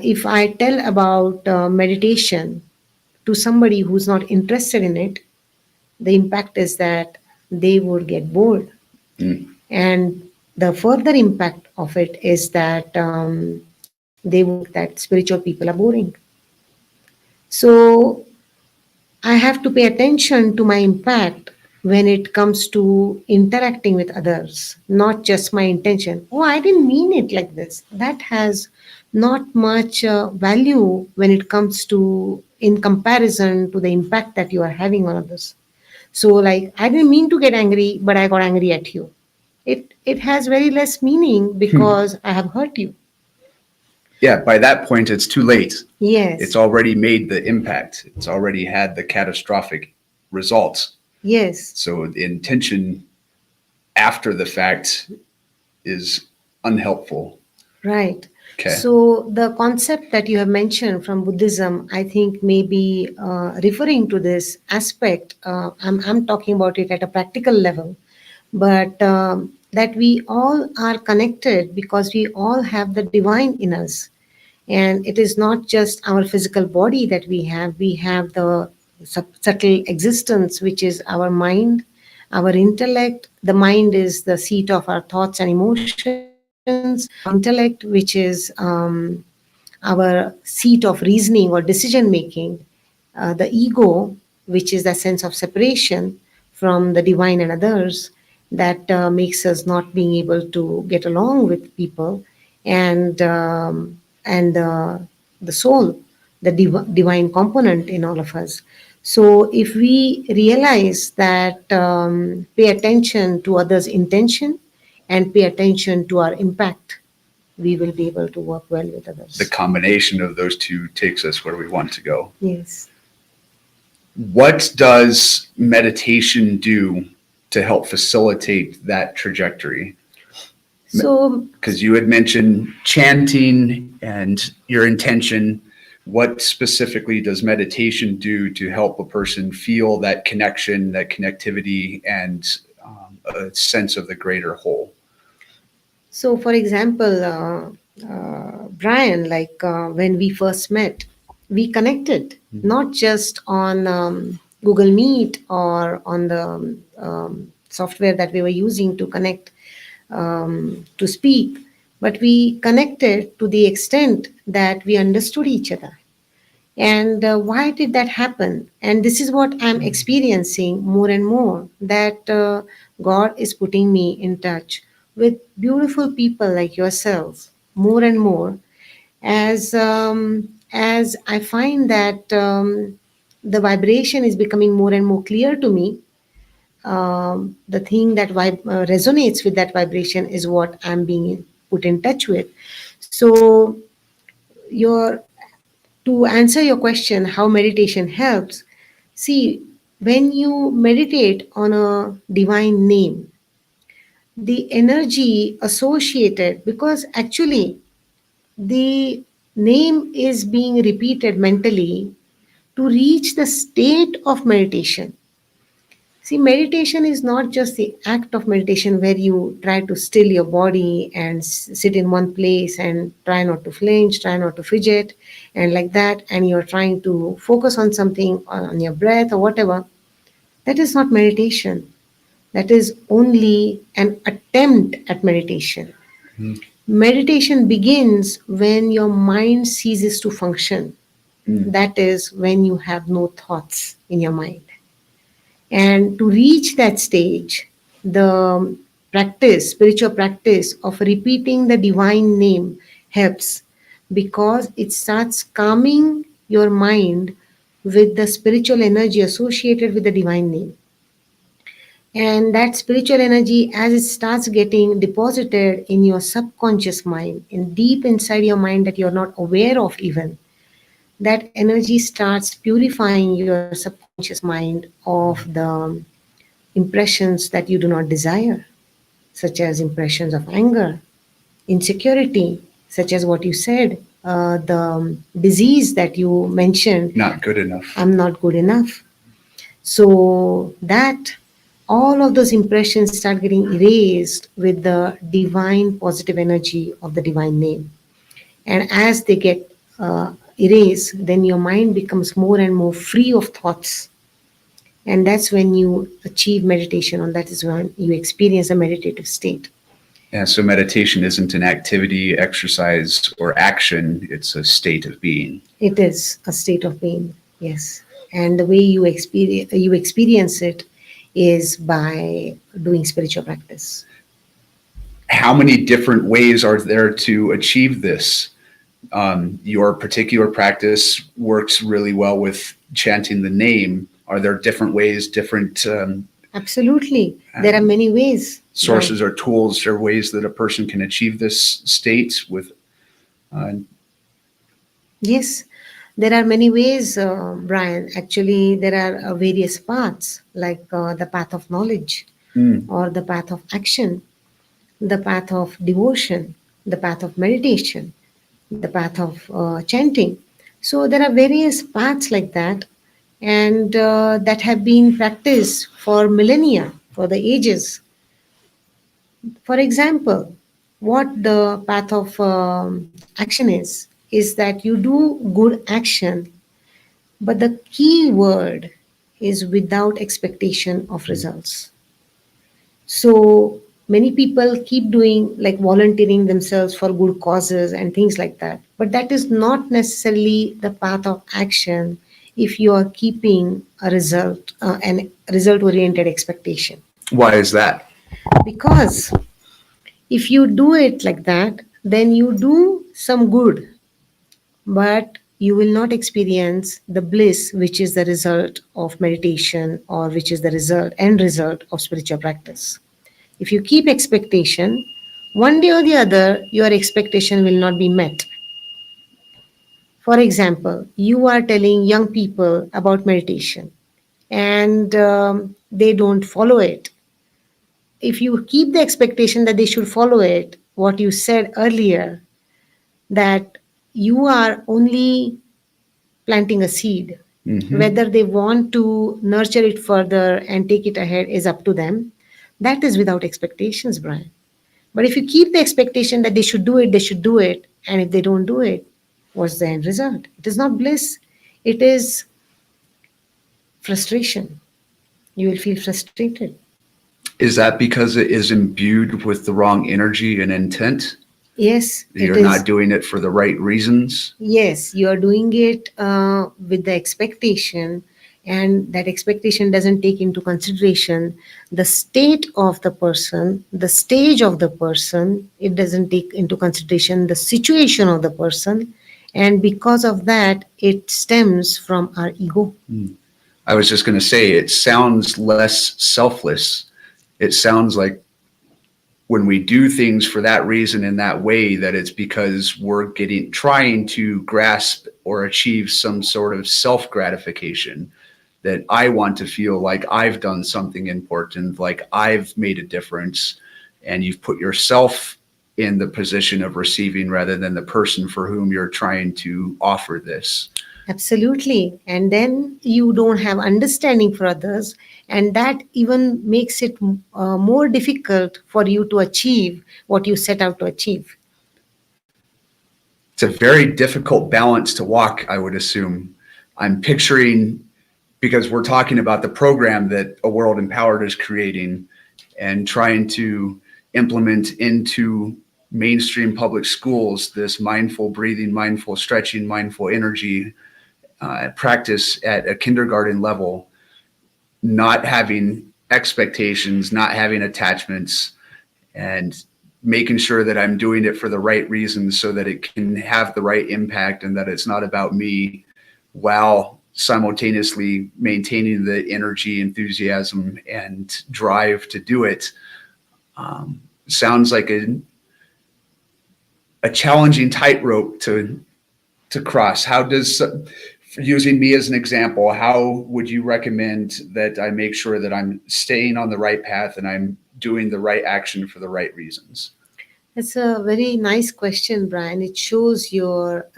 if I tell about meditation to somebody who's not interested in it, the impact is that they would get bored. Mm. And the further impact of it is that they would think that spiritual people are boring. So I have to pay attention to my impact when it comes to interacting with others, not just my intention. Oh, I didn't mean it like this. That has not much value when it comes to, in comparison to the impact that you are having on others. So, like, I didn't mean to get angry, but I got angry at you. It has very less meaning because I have hurt you. Yeah, by that point, it's too late. Yes. It's already made the impact. It's already had the catastrophic results. Yes. So the intention after the fact is unhelpful. Right. Okay. So the concept that you have mentioned from Buddhism, I think, may be referring to this aspect. I'm talking about it at a practical level, but that we all are connected because we all have the divine in us. And it is not just our physical body that we have the subtle existence, which is our mind, our intellect. The mind is the seat of our thoughts and emotions, intellect, which is our seat of reasoning or decision making, the ego, which is the sense of separation from the divine and others, that makes us not being able to get along with people, and the soul, the divine component in all of us. So if we realize that, pay attention to others' intention and pay attention to our impact, we will be able to work well with others. The combination of those two takes us where we want to go. Yes. What does meditation do to help facilitate that trajectory? So, Because you had mentioned chanting and your intention. What specifically does meditation do to help a person feel that connection, that connectivity, and a sense of the greater whole? so for example, Brian, like when we first met, we connected not just on Google Meet or on the software that we were using to connect, to speak, but we connected to the extent that we understood each other. And why did that happen? And this is what I'm experiencing more and more, that God is putting me in touch with beautiful people like yourself more and more, as I find that the vibration is becoming more and more clear to me. The thing that resonates with that vibration is what I'm being put in touch with. So your to answer your question, how meditation helps, see, when you meditate on a divine name, the energy associated, because actually the name is being repeated mentally to reach the state of meditation. See, meditation is not just the act of meditation where you try to still your body and sit in one place and try not to flinch, try not to fidget, and like that, and you're trying to focus on something, on your breath or whatever. That is not meditation. That is only an attempt at meditation. Meditation begins when your mind ceases to function. That is when you have no thoughts in your mind. And to reach that stage, the spiritual practice of repeating the divine name helps, because it starts calming your mind with the spiritual energy associated with the divine name. And that spiritual energy, as it starts getting deposited in your subconscious mind, in deep inside your mind that you're not aware of even, that energy starts purifying your subconscious mind of the impressions that you do not desire, such as impressions of anger, insecurity, such as what you said, the disease that you mentioned, Not good enough. I'm not good enough. So that all of those impressions start getting erased with the divine positive energy of the divine name. And as they get erased, then your mind becomes more and more free of thoughts. And that's when you achieve meditation, and that is when you experience a meditative state. Yeah, so meditation isn't an activity, exercise, or action. It's a state of being. It is a state of being, yes. And the way you experience it is by doing spiritual practice. How many different ways are there to achieve this? Your particular practice works really well with chanting the name. Are there different ways, different Absolutely. There are many ways. sources or tools or ways that a person can achieve this state with? Yes, there are many ways, Brian. Actually, there are various paths, like the path of knowledge, or the path of action, the path of devotion, the path of meditation, the path of chanting. So there are various paths like that, and that have been practiced for millennia, for the ages. For example, what the path of action is that you do good action, but the key word is without expectation of results. So many people keep doing like volunteering themselves for good causes and things like that. But that is not necessarily the path of action if you are keeping a result, an result oriented expectation. Why is that? Because if you do it like that, then you do some good, but you will not experience the bliss which is the result of meditation, or which is the end result of spiritual practice. If you keep expectation, one day or the other, your expectation will not be met. For example, you are telling young people about meditation, and they don't follow it. If you keep the expectation that they should follow it, what you said earlier, that you are only planting a seed. Whether they want to nurture it further and take it ahead is up to them. That is without expectations, Brian. But if you keep the expectation that they should do it, and if they don't do it, what's the end result? It is not bliss. It is frustration. You will feel frustrated. Is that because it is imbued with the wrong energy and intent? Yes, You're it is. not doing it for the right reasons? Yes, you are doing it with the expectation, and that expectation doesn't take into consideration the state of the person, the stage of the person. It doesn't take into consideration the situation of the person. And because of that, it stems from our ego. I was just going to say, it sounds less selfless. It sounds like when we do things for that reason in that way, that it's because we're trying to grasp or achieve some sort of self-gratification, that I want to feel like I've done something important, like I've made a difference, and you've put yourself in the position of receiving rather than the person for whom you're trying to offer this. Absolutely. And then you don't have understanding for others, and that even makes it more difficult for you to achieve what you set out to achieve. It's a very difficult balance to walk, I would assume. I'm picturing, because we're talking about the program that A World Empowered is creating and trying to implement into mainstream public schools, this mindful breathing, mindful stretching, mindful energy practice at a kindergarten level, not having expectations, not having attachments, and making sure that I'm doing it for the right reasons so that it can have the right impact and that it's not about me, while simultaneously maintaining the energy, enthusiasm, and drive to do it. Sounds like a challenging tightrope to cross. How does, using me as an example, how would you recommend that I make sure that I'm staying on the right path and I'm doing the right action for the right reasons? That's a very nice question, Brian. It shows your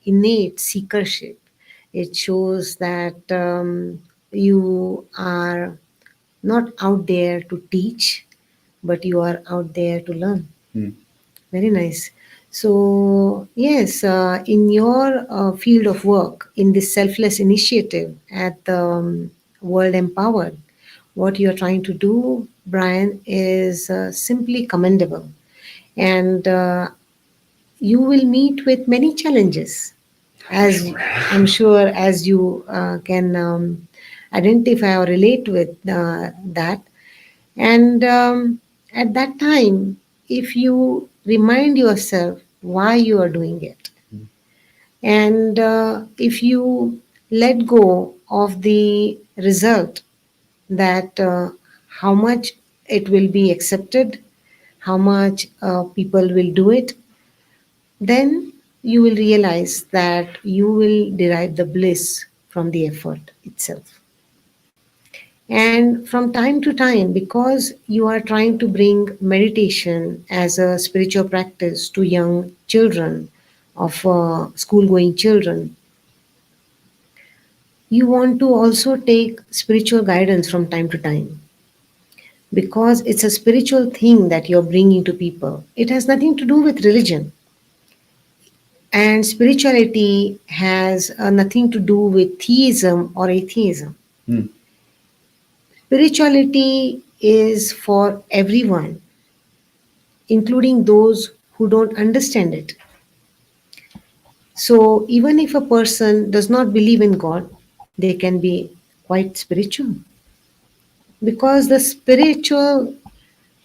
innate seekership. It shows that you are not out there to teach, but you are out there to learn. Hmm. Very nice. So, yes, in your field of work, in this selfless initiative at the World Empowered, what you're trying to do, Brian, is simply commendable. And you will meet with many challenges, as Sure. I'm sure as you can identify or relate with that. And at that time, if you remind yourself why you are doing it, and if you let go of the result, that how much it will be accepted, how much people will do it, then you will realize that you will derive the bliss from the effort itself. And from time to time, because you are trying to bring meditation as a spiritual practice to young children, of school going children, you want to also take spiritual guidance from time to time, because it's a spiritual thing that you're bringing to people. It has nothing to do with religion. And spirituality has nothing to do with theism or atheism. Hmm. Spirituality is for everyone, including those who don't understand it. So, even if a person does not believe in God, they can be quite spiritual, because the spiritual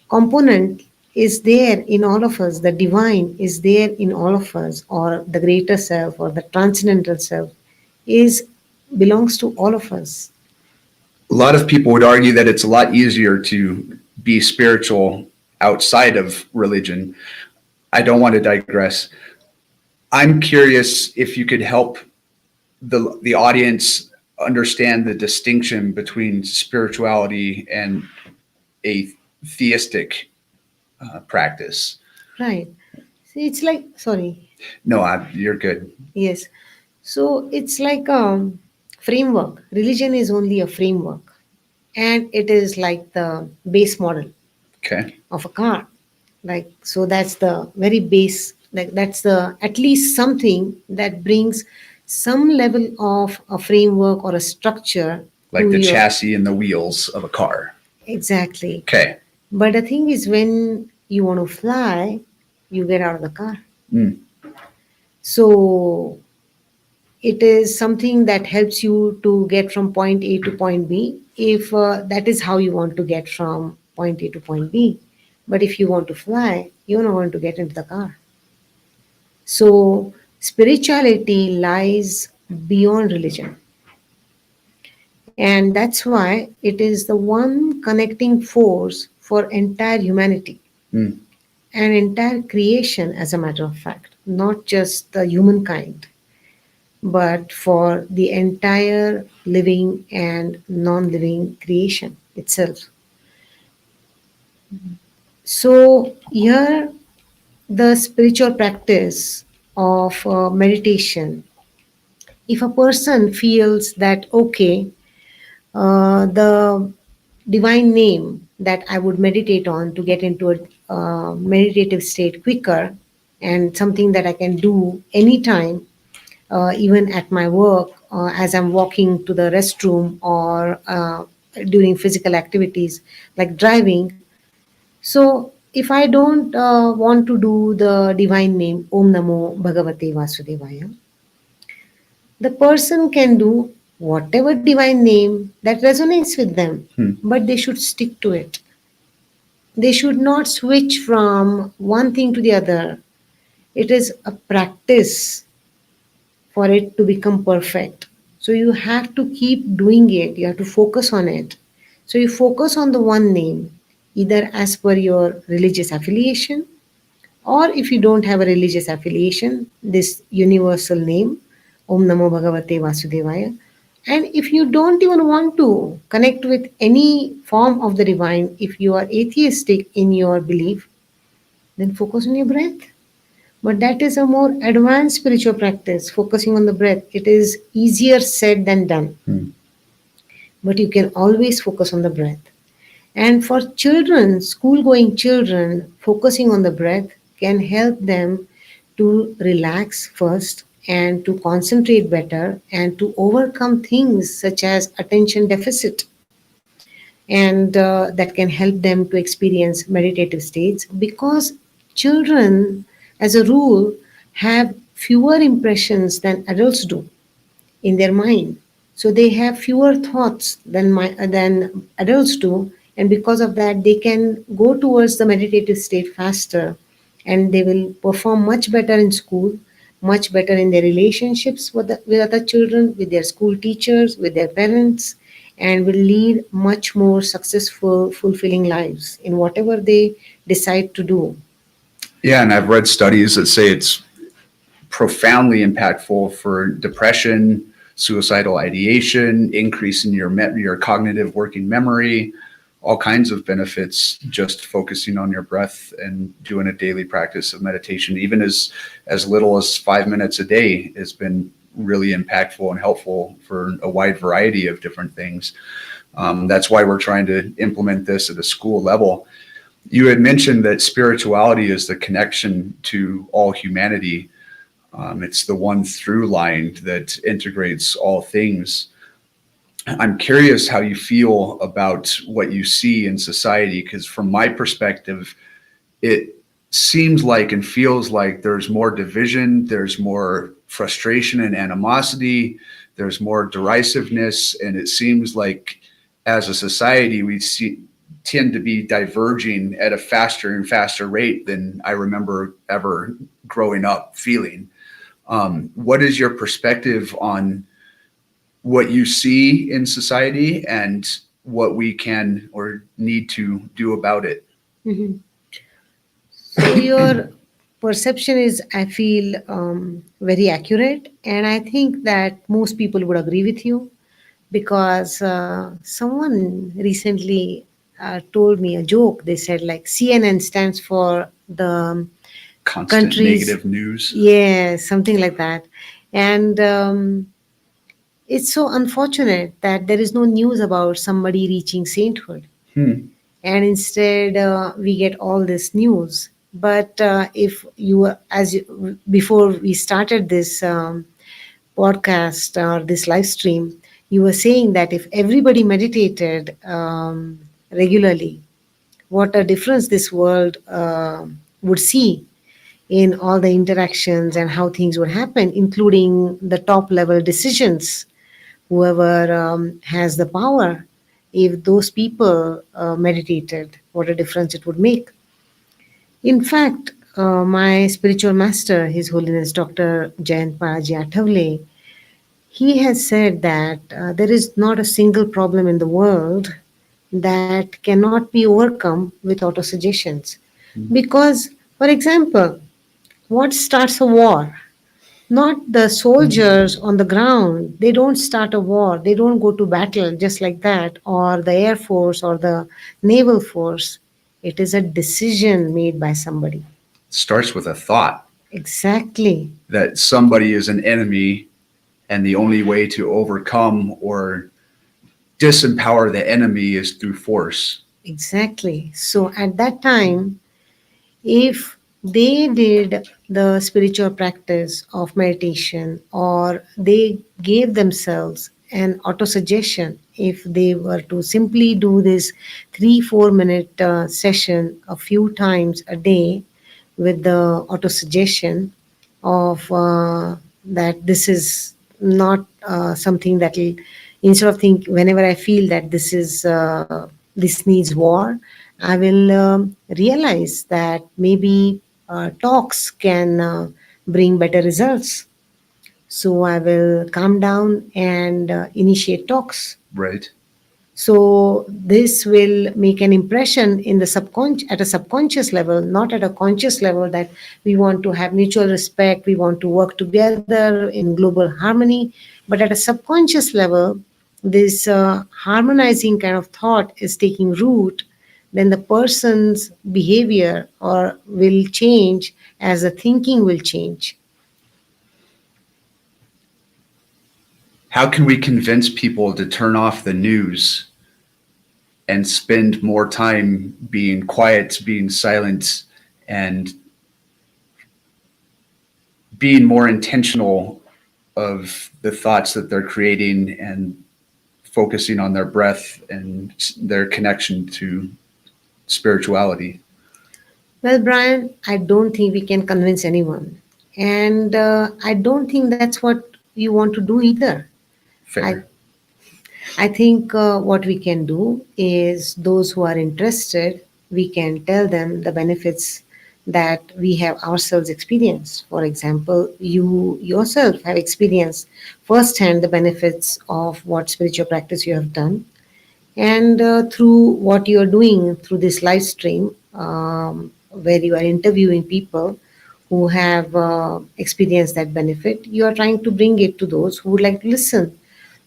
component is there in all of us, the divine is there in all of us, or the greater self or the transcendental self is belongs to all of us. A lot of people would argue that it's a lot easier to be spiritual outside of religion. I don't want to digress. I'm curious if you could help the audience understand the distinction between spirituality and a theistic practice. Right. See, it's like, sorry, No, you're good. yes. So it's like a framework. Religion is only a framework, and it is like the base model Okay. of a car. Like, so that's the very base, like that's the at least something that brings some level of a framework or a structure Like to the your. chassis and the wheels of a car. Exactly. Okay. But the thing is, when you want to fly, you get out of the car. Mm. So it is something that helps you to get from point A to point B, if that is how you want to get from point A to point B. But if you want to fly, you're not going to get into the car. So spirituality lies beyond religion. And that's why it is the one connecting force for entire humanity Mm. and entire creation, as a matter of fact, not just the humankind, but for the entire living and non living creation itself. So, here, the spiritual practice of meditation, if a person feels that, okay, the divine name that I would meditate on to get into a meditative state quicker, and something that I can do anytime, even at my work, as I'm walking to the restroom, or during physical activities like driving. So, if I don't want to do the divine name, Om Namo Bhagavate Vasudevaya, the person can do whatever divine name that resonates with them, Hmm. but they should stick to it. They should not switch from one thing to the other. It is a practice for it to become perfect. So you have to keep doing it, you have to focus on it. So you focus on the one name, either as per your religious affiliation, or if you don't have a religious affiliation, this universal name, Om Namo Bhagavate Vasudevaya. And if you don't even want to connect with any form of the divine, if you are atheistic in your belief, then focus on your breath. But that is a more advanced spiritual practice, focusing on the breath. It is easier said than done, but you can always focus on the breath. And for children, school going children, focusing on the breath can help them to relax first and to concentrate better and to overcome things such as attention deficit. And that can help them to experience meditative states because children, as a rule, have fewer impressions than adults do in their mind. So they have fewer thoughts than adults do, and because of that, they can go towards the meditative state faster, and they will perform much better in school, much better in their relationships with other children, with their school teachers, with their parents, and will lead much more successful, fulfilling lives in whatever they decide to do. Yeah, and I've read studies that say it's profoundly impactful for depression, suicidal ideation, increase in your cognitive working memory, all kinds of benefits just focusing on your breath and doing a daily practice of meditation, even as little as 5 minutes a day, has been really impactful and helpful for a wide variety of different things. That's why we're trying to implement this at a school level. You had mentioned that spirituality is the connection to all humanity. It's the one through line that integrates all things. I'm curious how you feel about what you see in society, because from my perspective, it seems like and feels like there's more division, there's more frustration and animosity, there's more derisiveness, and it seems like as a society we tend to be diverging at a faster and faster rate than I remember ever growing up feeling. What is your perspective on what you see in society and what we can or need to do about it? Mhm. So your perception is, I feel, very accurate, and I think that most people would agree with you because someone recently told me a joke. They said like CNN stands for the Constant country's, negative news. yeah, something like that, and it's so unfortunate that there is no news about somebody reaching sainthood, and instead we get all this news. But if you, before we started this podcast or this live stream, you were saying that if everybody meditated regularly, what a difference this world would see in all the interactions and how things would happen, including the top level decisions. Whoever has the power, if those people meditated, what a difference it would make. In fact, my spiritual master, His Holiness Dr. Jayant Athavale, he has said that there is not a single problem in the world that cannot be overcome with autosuggestions. Because, for example, what starts a war? Not the soldiers on the ground. They don't start a war. They don't go to battle just like that, or the Air Force or the Naval Force. It is a decision made by somebody. Starts with a thought Exactly. that somebody is an enemy, and the only way to overcome or disempower the enemy is through force. Exactly. So at that time, if they did the spiritual practice of meditation or they gave themselves an autosuggestion, if they were to simply do this 3-4 minute session a few times a day with the autosuggestion of that this is not something that will, instead of think whenever I feel that this needs war, I will realize that maybe talks can bring better results. So I will calm down and initiate talks. Right. So this will make an impression in the subconscious, at a subconscious level, not at a conscious level, that we want to have mutual respect, we want to work together in global harmony. But at a subconscious level, this harmonizing kind of thought is taking root. Then the person's behavior or will change as the thinking will change. How can we convince people to turn off the news and spend more time being quiet, being silent, and being more intentional of the thoughts that they're creating and focusing on their breath and their connection to spirituality? Well, Brian, I don't think we can convince anyone. And I don't think that's what you want to do either. I, Fair. I think what we can do is those who are interested, we can tell them the benefits that we have ourselves experienced. For example, you yourself have experienced firsthand the benefits of what spiritual practice you have done. And through what you are doing through this live stream, where you are interviewing people who have experienced that benefit, you are trying to bring it to those who would like to listen.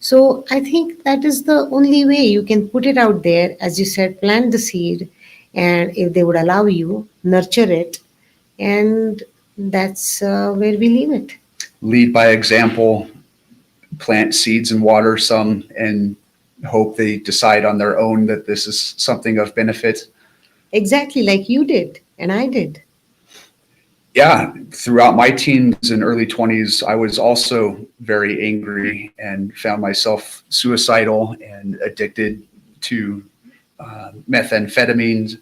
So I think that is the only way you can put it out there. As you said, plant the seed, and if they would allow you, nurture it, and that's where we leave it. Lead by example, plant seeds and water some, and hope they decide on their own that this is something of benefit. Exactly like you did, and I did. Yeah, throughout my teens and early 20s, I was also very angry and found myself suicidal and addicted to methamphetamines.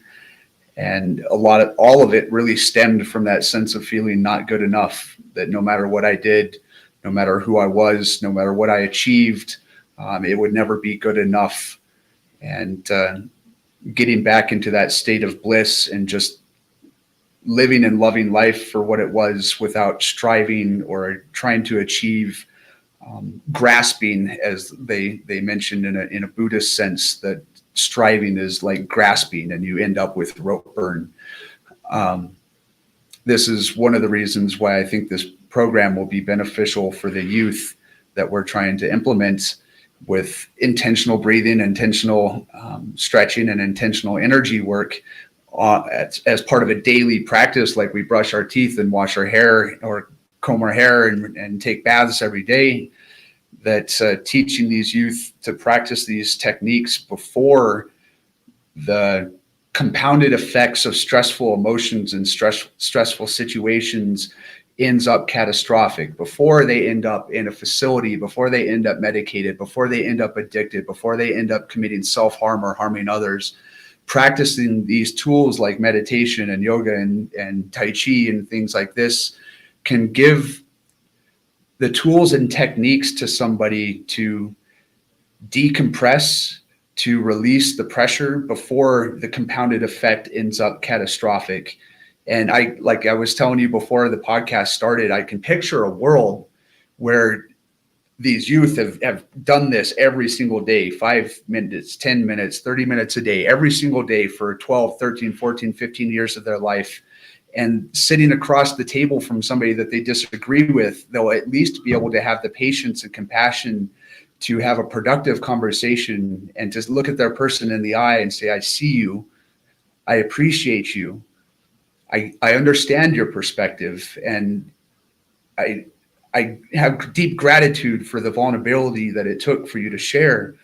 And all of it really stemmed from that sense of feeling not good enough, that no matter what I did, no matter who I was, no matter what I achieved, it would never be good enough. And getting back into that state of bliss and just living and loving life for what it was without striving or trying to achieve, grasping, as they mentioned in a Buddhist sense, that striving is like grasping and you end up with rope burn. This is one of the reasons why I think this program will be beneficial for the youth that we're trying to implement, with intentional breathing, intentional stretching, and intentional energy work as part of a daily practice, like we brush our teeth and wash our hair or comb our hair and take baths every day. That teaching these youth to practice these techniques before the compounded effects of stressful emotions and stressful situations ends up catastrophic, before they end up in a facility, before they end up medicated, before they end up addicted, before they end up committing self-harm or harming others. Practicing these tools like meditation and yoga and Tai Chi and things like this can give the tools and techniques to somebody to decompress, to release the pressure before the compounded effect ends up catastrophic. And like I was telling you before the podcast started, I can picture a world where these youth have done this every single day, 5 minutes, 10 minutes, 30 minutes a day, every single day for 12, 13, 14, 15 years of their life. And sitting across the table from somebody that they disagree with, they'll at least be able to have the patience and compassion to have a productive conversation and just look at their person in the eye and say, I see you, I appreciate you, I understand your perspective, and I have deep gratitude for the vulnerability that it took for you to share.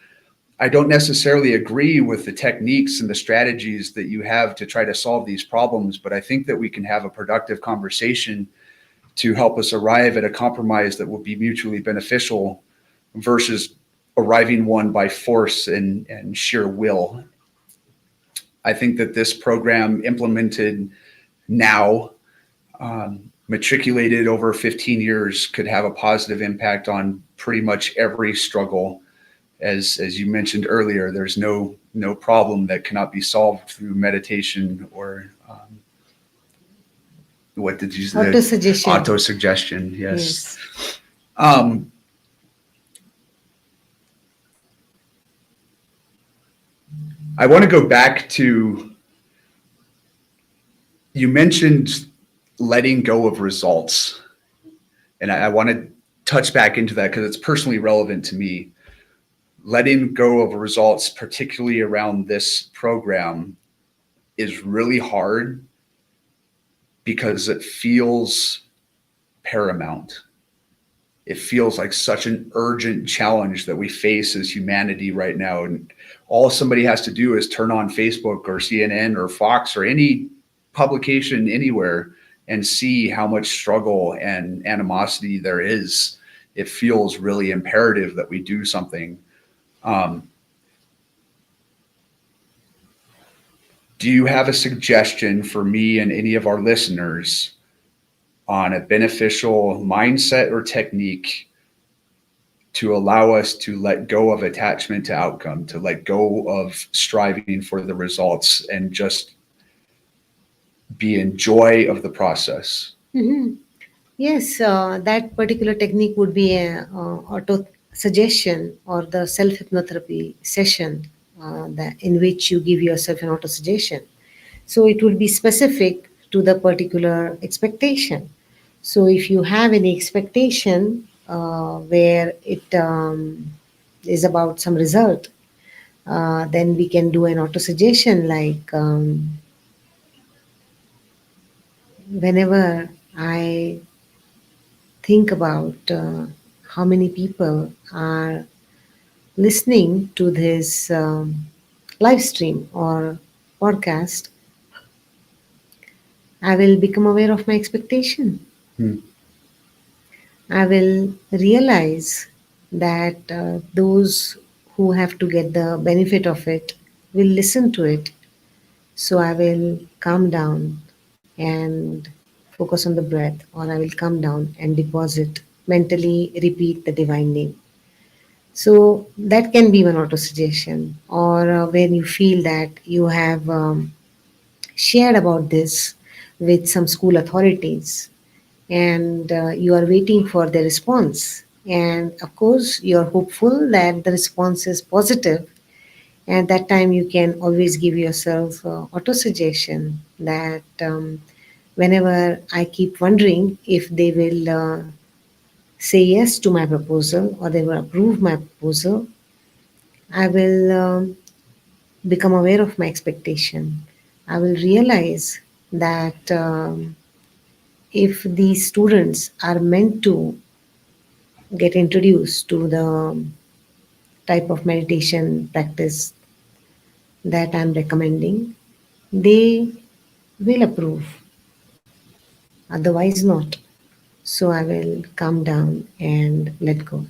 I don't necessarily agree with the techniques and the strategies that you have to try to solve these problems, but I think that we can have a productive conversation to help us arrive at a compromise that will be mutually beneficial versus arriving one by force and sheer will. I think that this program, implemented now, matriculated over 15 years, could have a positive impact on pretty much every struggle. As you mentioned earlier, there's no problem that cannot be solved through meditation or what did you say? Auto-suggestion. Auto-suggestion, yes. Yes. I want to go back to, you mentioned letting go of results. And I want to touch back into that because it's personally relevant to me. Letting go of results, particularly around this program, is really hard because it feels paramount. It feels like such an urgent challenge that we face as humanity right now. And all somebody has to do is turn on Facebook or CNN or Fox or any publication anywhere and see how much struggle and animosity there is. It feels really imperative that we do something. Do you have a suggestion for me and any of our listeners on a beneficial mindset or technique to allow us to let go of attachment to outcome, to let go of striving for the results and just be in joy of the process? Mhm. Yes, that particular technique would be a auto suggestion or the self hypnotherapy session in which you give yourself an auto suggestion. So it will be specific to the particular expectation. So if you have any expectation where it is about some result, then we can do an auto suggestion like whenever I think about how many people are listening to this live stream or podcast, I will become aware of my expectation. Hmm. I will realize that those who have to get the benefit of it will listen to it. So I will calm down and focus on the breath, or I will come down and deposit, mentally repeat the divine name. So that can be one auto suggestion, or when you feel that you have shared about this with some school authorities and you are waiting for the response. And of course, you are hopeful that the response is positive. At that time, you can always give yourself auto suggestion that whenever I keep wondering if they will say yes to my proposal or they will approve my proposal, I will become aware of my expectation. I will realize that if these students are meant to get introduced to the type of meditation practice that I'm recommending, they will approve, otherwise, not. So I will calm down and let go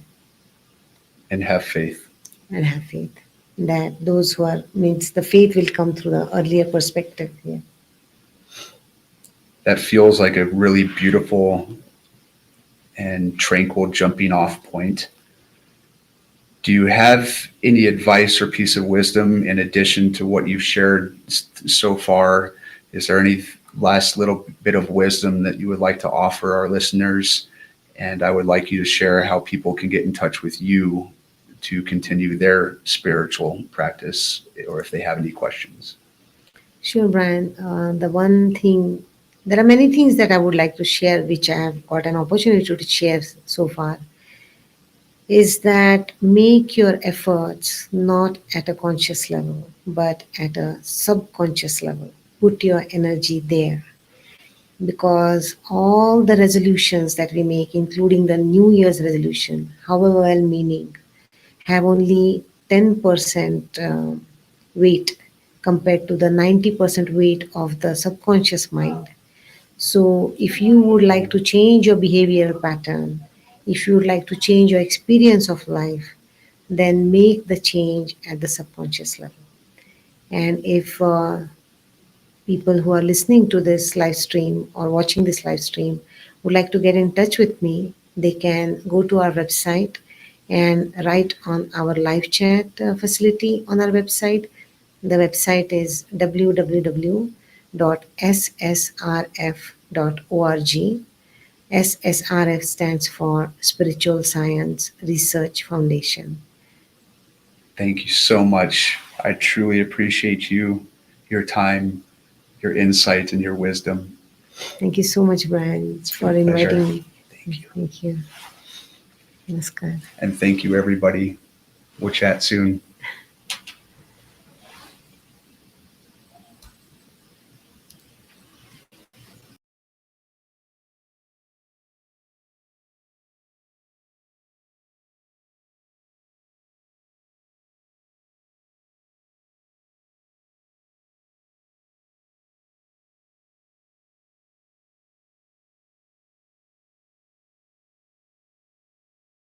And have faith. and have faith that those who are, means the faith will come through the earlier perspective. Yeah. That feels like a really beautiful and tranquil jumping off point. Do you have any advice or piece of wisdom in addition to what you've shared so far? Is there any last little bit of wisdom that you would like to offer our listeners? And I would like you to share how people can get in touch with you to continue their spiritual practice, or if they have any questions. Sure, Brian. The one thing, there are many things that I would like to share, which I have got an opportunity to share so far, is that make your efforts not at a conscious level, but at a subconscious level. Put your energy there because all the resolutions that we make, including the New Year's resolution, however well meaning, have only 10% weight compared to the 90% weight of the subconscious mind. So, if you would like to change your behavioral pattern, if you would like to change your experience of life, then make the change at the subconscious level. And if people who are listening to this live stream or watching this live stream would like to get in touch with me, they can go to our website and write on our live chat facility on our website. The website is www.ssrf.org. SSRF stands for Spiritual Science Research Foundation. Thank you so much. I truly appreciate you, your time, your insight, and your wisdom. Thank you so much, Brian, It's for been a pleasure. inviting me. Thank you. Thank you. Namaskar. And thank you, everybody. We'll chat soon.